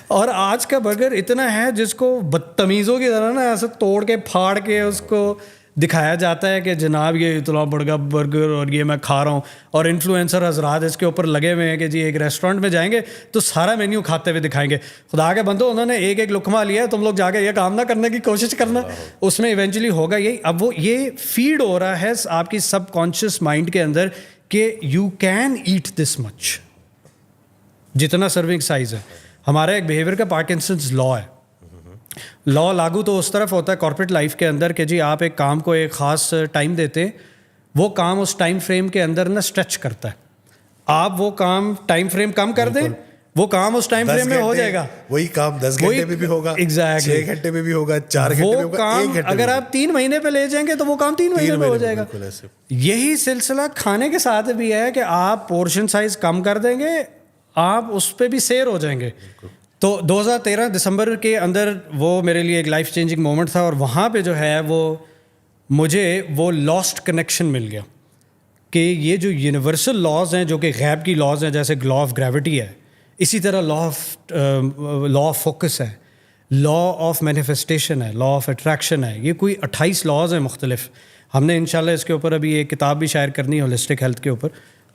اور آج کا برگر اتنا ہے جس کو بدتمیزوں کی طرح نا ایسے توڑ کے پھاڑ کے اس کو دکھایا جاتا ہے کہ جناب یہ اتنا بڑا برگر اور یہ میں کھا رہا ہوں, اور انفلوئنسر حضرات اس کے اوپر لگے ہوئے ہیں کہ جی ایک ریسٹورینٹ میں جائیں گے تو سارا مینیو کھاتے ہوئے دکھائیں گے. خدا کے بندو, انہوں نے ایک ایک لقمہ لیا ہے, تم لوگ جا کے یہ کام نہ کرنے کی کوشش کرنا, اس میں ایونچولی ہوگا یہی. اب وہ یہ فیڈ ہو رہا ہے آپ کی سب کانشیس مائنڈ کے اندر کہ یو کین ایٹ دس مچ, جتنا سرونگ سائز ہے. ہمارا ایک بیہیویئر کا پارکنسنز لا ہے. لا لاگو تو اس طرف ہوتا ہے کارپوریٹ لائف کے اندر کہ جی آپ ایک کام کو ایک خاص ٹائم دیتے ہیں, وہ کام اس ٹائم فریم کے اندر نا اسٹریچ کرتا ہے. آپ وہ کام ٹائم فریم کم کر دیں, وہ کام اس ٹائم فریم میں ہو جائے گا. وہی کام 10 گھنٹے میں بھی ہوگا, 6 گھنٹے میں بھی ہوگا, 4 گھنٹے میں ہوگا, 1 گھنٹے. اگر آپ 3 مہینے پہ لے جائیں گے تو وہ کام 3 مہینے میں ہو جائے گا. یہی سلسلہ کھانے کے ساتھ بھی ہے کہ آپ پورشن سائز کم کر دیں گے, آپ اس پہ بھی سیر ہو جائیں گے. تو 2013 دسمبر کے اندر وہ میرے لیے ایک لائف چینجنگ مومنٹ تھا, اور وہاں پہ جو ہے وہ مجھے وہ لاسٹ کنیکشن مل گیا کہ یہ جو یونیورسل لاز ہیں جو کہ غیب کی لاز ہیں, جیسے لا آف گریوٹی ہے, اسی طرح لا آف فوکس ہے, لا آف مینیفیسٹیشن ہے, لا آف اٹریکشن ہے. یہ کوئی 28 لاز ہیں مختلف. ہم نے انشاءاللہ اس کے اوپر ابھی ایک کتاب بھی شائع کرنی ہے ہولسٹک ہیلتھ کے اوپر,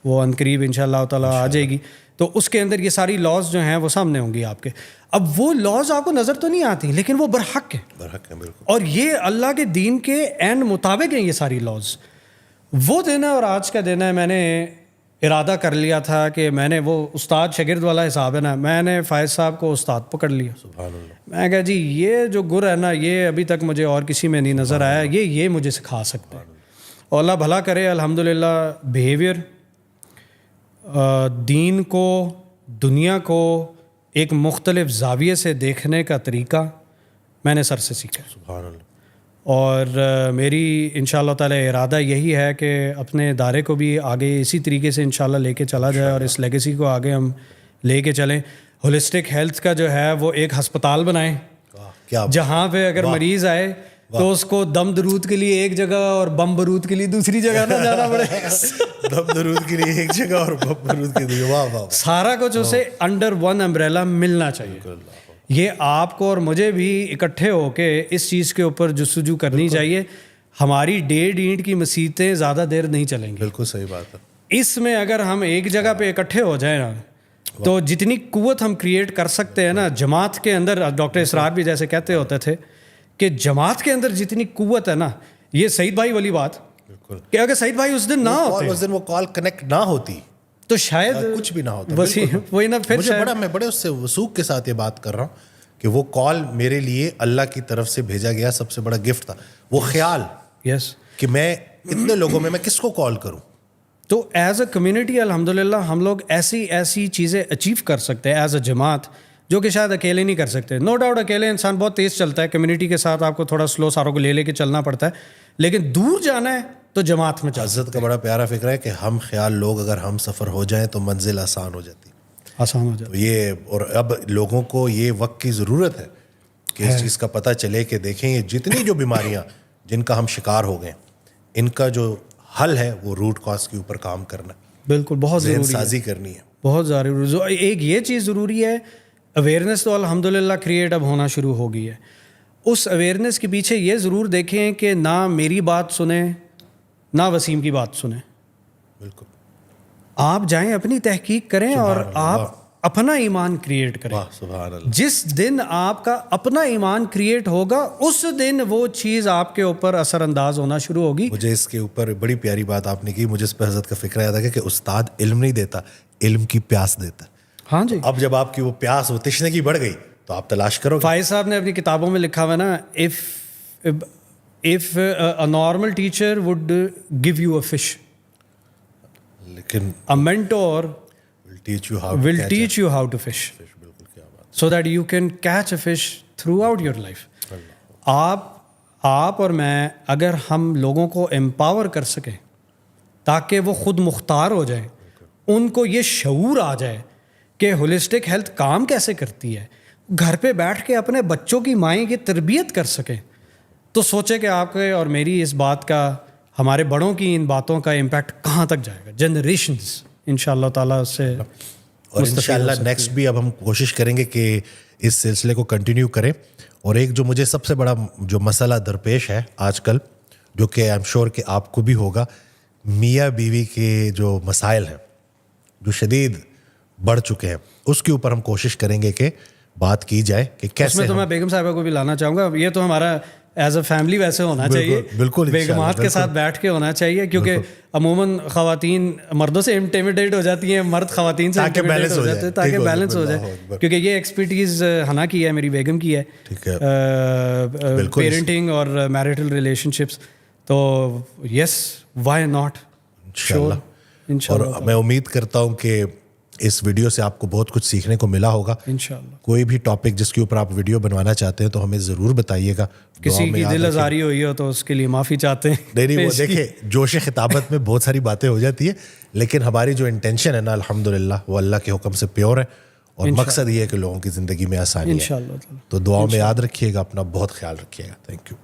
وہ عنقریب انشاءاللہ تعالیٰ آ جائے گی. تو اس کے اندر یہ ساری لاز جو ہیں وہ سامنے ہوں گی آپ کے. اب وہ لاز آپ کو نظر تو نہیں آتی, لیکن وہ برحق ہیں, بالکل, اور یہ اللہ کے دین کے عین مطابق ہیں یہ ساری لاز. وہ دن ہے اور آج کا دن ہے. میں نے ارادہ کر لیا تھا کہ میں نے وہ استاد شاگرد والا حساب ہے نا, میں نے فائز صاحب کو استاد پکڑ لیا. سبحان اللہ. میں کہا جی یہ جو گر ہے نا, یہ ابھی تک مجھے اور کسی میں نہیں نظر آیا, یہ مجھے سکھا سکتا ہے. اور اللہ بھلا کرے, الحمدللہ بیہیویئر, دین کو, دنیا کو ایک مختلف زاویے سے دیکھنے کا طریقہ میں نے سر سے سیکھا. سبحان اللہ. اور میری انشاءاللہ تعالی ارادہ یہی ہے کہ اپنے ادارے کو بھی آگے اسی طریقے سے انشاءاللہ لے کے چلا جائے, اور اس لیگیسی کو آگے ہم لے کے چلیں. ہولسٹک ہیلتھ کا جو ہے وہ ایک ہسپتال بنائیں جہاں پہ اگر مریض آئے تو اس کو دم درود کے لیے ایک جگہ اور بم برود کے لیے دوسری جگہ نہ جانا پڑے. دم درود کے لیے ایک جگہ اور بم برود کے لیے, واہ واہ, سارا کچھ اسے انڈر ون امبریلا ملنا چاہیے. یہ آپ کو اور مجھے بھی اکٹھے ہو کے اس چیز کے اوپر جستجو کرنی چاہیے. ہماری 1.5 اینٹ کی مسیتیں زیادہ دیر نہیں چلیں گی. بالکل صحیح بات ہے. اس میں اگر ہم ایک جگہ پہ اکٹھے ہو جائیں نا, تو جتنی قوت ہم کریٹ کر سکتے ہیں نا جماعت کے اندر, ڈاکٹر اسرار بھی جیسے کہتے ہوتے تھے کہ جماعت کے اندر جتنی قوت ہے نا, یہ سعید بھائی والی بات کہ اگر سعید بھائی اس دن نہ ہوتے, اس دن وہ کال کنیکٹ نہ ہوتی تو شاید کچھ بھی نہ ہوتا. وہی نا, پھر میں بڑے اس سے وثوق کے ساتھ یہ بات کر رہا ہوں کہ وہ کال میرے لیے اللہ کی طرف سے بھیجا گیا سب سے بڑا گفٹ تھا. وہ خیال یس کہ میں اتنے لوگوں میں کس کو کال کروں. تو ایز اے کمیونٹی الحمدللہ ہم لوگ ایسی چیزیں اچیو کر سکتے ہیں ایز اے جماعت, جو کہ شاید اکیلے نہیں کر سکتے. نو ڈاؤٹ اکیلے انسان بہت تیز چلتا ہے, کمیونٹی کے ساتھ آپ کو تھوڑا سلو ساروں کو لے کے چلنا پڑتا ہے, لیکن دور جانا ہے تو جماعت میں. حضرت کا بڑا پیارا فکر ہے کہ ہم خیال لوگ اگر ہم سفر ہو جائیں تو منزل آسان ہو جاتی, آسان ہو جاتی. یہ اور اب لوگوں کو یہ وقت کی ضرورت ہے کہ اس چیز کا پتہ چلے کہ دیکھیں یہ جتنی جو بیماریاں جن کا ہم شکار ہو گئے, ان کا جو حل ہے وہ روٹ کاز کے اوپر کام کرنا, بالکل بہت ذہن ضروری سازی کرنی ہے, بہت ضروری. ایک یہ چیز ضروری ہے, اویئرنیس تو الحمدللہ کریٹ اب ہونا شروع ہو گئی ہے. اس اویئرنیس کے پیچھے یہ ضرور دیکھیں کہ نہ میری بات سنیں نہ وسیم کی بات سنیں. بالکل آپ جائیں اپنی تحقیق کریں اور آپ اپنا ایمان کریٹ کریں. سبحان اللہ. جس دن آپ کا اپنا ایمان کریٹ ہوگا اس دن وہ چیز آپ کے اوپر اثر انداز ہونا شروع ہوگی. مجھے اس کے اوپر بڑی پیاری بات آپ نے کی, مجھے اس پہ حضرت کا فکر آیا تھا کہ استاد علم نہیں دیتا, علم کی پیاس دیتا. ہاں جی. اب جب آپ کی وہ پیاس وہ تشنگی بڑھ گئی تو آپ تلاش کرو. فائز صاحب نے اپنی کتابوں میں لکھا ہوا نا, if a normal teacher would give you a fish, لیکن a mentor will teach you how to fish, so that you can catch a fish throughout your life. آپ اور میں اگر ہم لوگوں کو امپاور کر سکیں تاکہ وہ خود مختار ہو جائیں, ان کو یہ شعور آ جائے کہ ہولسٹک ہیلتھ کام کیسے کرتی ہے, گھر پہ بیٹھ کے اپنے بچوں کی مائیں کی تربیت کر سکیں, تو سوچے کہ آپ کے اور میری اس بات کا, ہمارے بڑوں کی ان باتوں کا امپیکٹ کہاں تک جائے گا. جنریشنز انشاءاللہ تعالیٰ اس سے, اور انشاءاللہ نیکسٹ بھی اب ہم کوشش کریں گے کہ اس سلسلے کو کنٹینیو کریں. اور ایک جو مجھے سب سے بڑا جو مسئلہ درپیش ہے آج کل, جو کہ آئی ایم شیور کہ آپ کو بھی ہوگا. میاں بیوی کے جو مسائل ہیں جو شدید بڑھ چکے ہیں, اس کے اوپر ہم کوشش کریں گے کہ بات کی جائے کہ کیسے. اس میں تو میں بیگم صاحبہ کو بھی لانا چاہوں گا. یہ تو ہمارا ایز اے فیملی ویسے ہونا چاہیے, بالکل بیگمات کے ساتھ بیٹھ کے ہونا چاہیے, کیونکہ عموماً خواتین مردوں سے انٹیمیڈیٹ ہو جاتی ہیں, مرد خواتین سے انٹیمیڈیٹ ہو جاتے ہیں, تاکہ بیلنس ہو جائے. کیونکہ یہ ایکسپرٹیز حنا کی ہے, میری بیگم کی ہے, پیرنٹنگ اور میرٹل ریلیشن شپس. تو یس, وائی ناٹ, انشاءاللہ. اور میں امید کرتا ہوں کہ اس ویڈیو سے آپ کو بہت کچھ سیکھنے کو ملا ہوگا. انشاءاللہ کوئی بھی ٹاپک جس کے اوپر آپ ویڈیو بنوانا چاہتے ہیں تو ہمیں ضرور بتائیے گا. کسی کی دل آزاری ہوئی ہو تو اس کے لیے معافی چاہتے ہیں. نہیں, وہ دیکھیں جوش خطابت میں بہت ساری باتیں ہو جاتی ہیں, لیکن ہماری جو انٹینشن ہے نا الحمدللہ وہ اللہ کے حکم سے پیور ہے, اور مقصد یہ ہے کہ لوگوں کی زندگی میں آسانی ہے. تو دعاؤں میں یاد رکھیے گا, اپنا بہت خیال رکھیے گا. Thank you.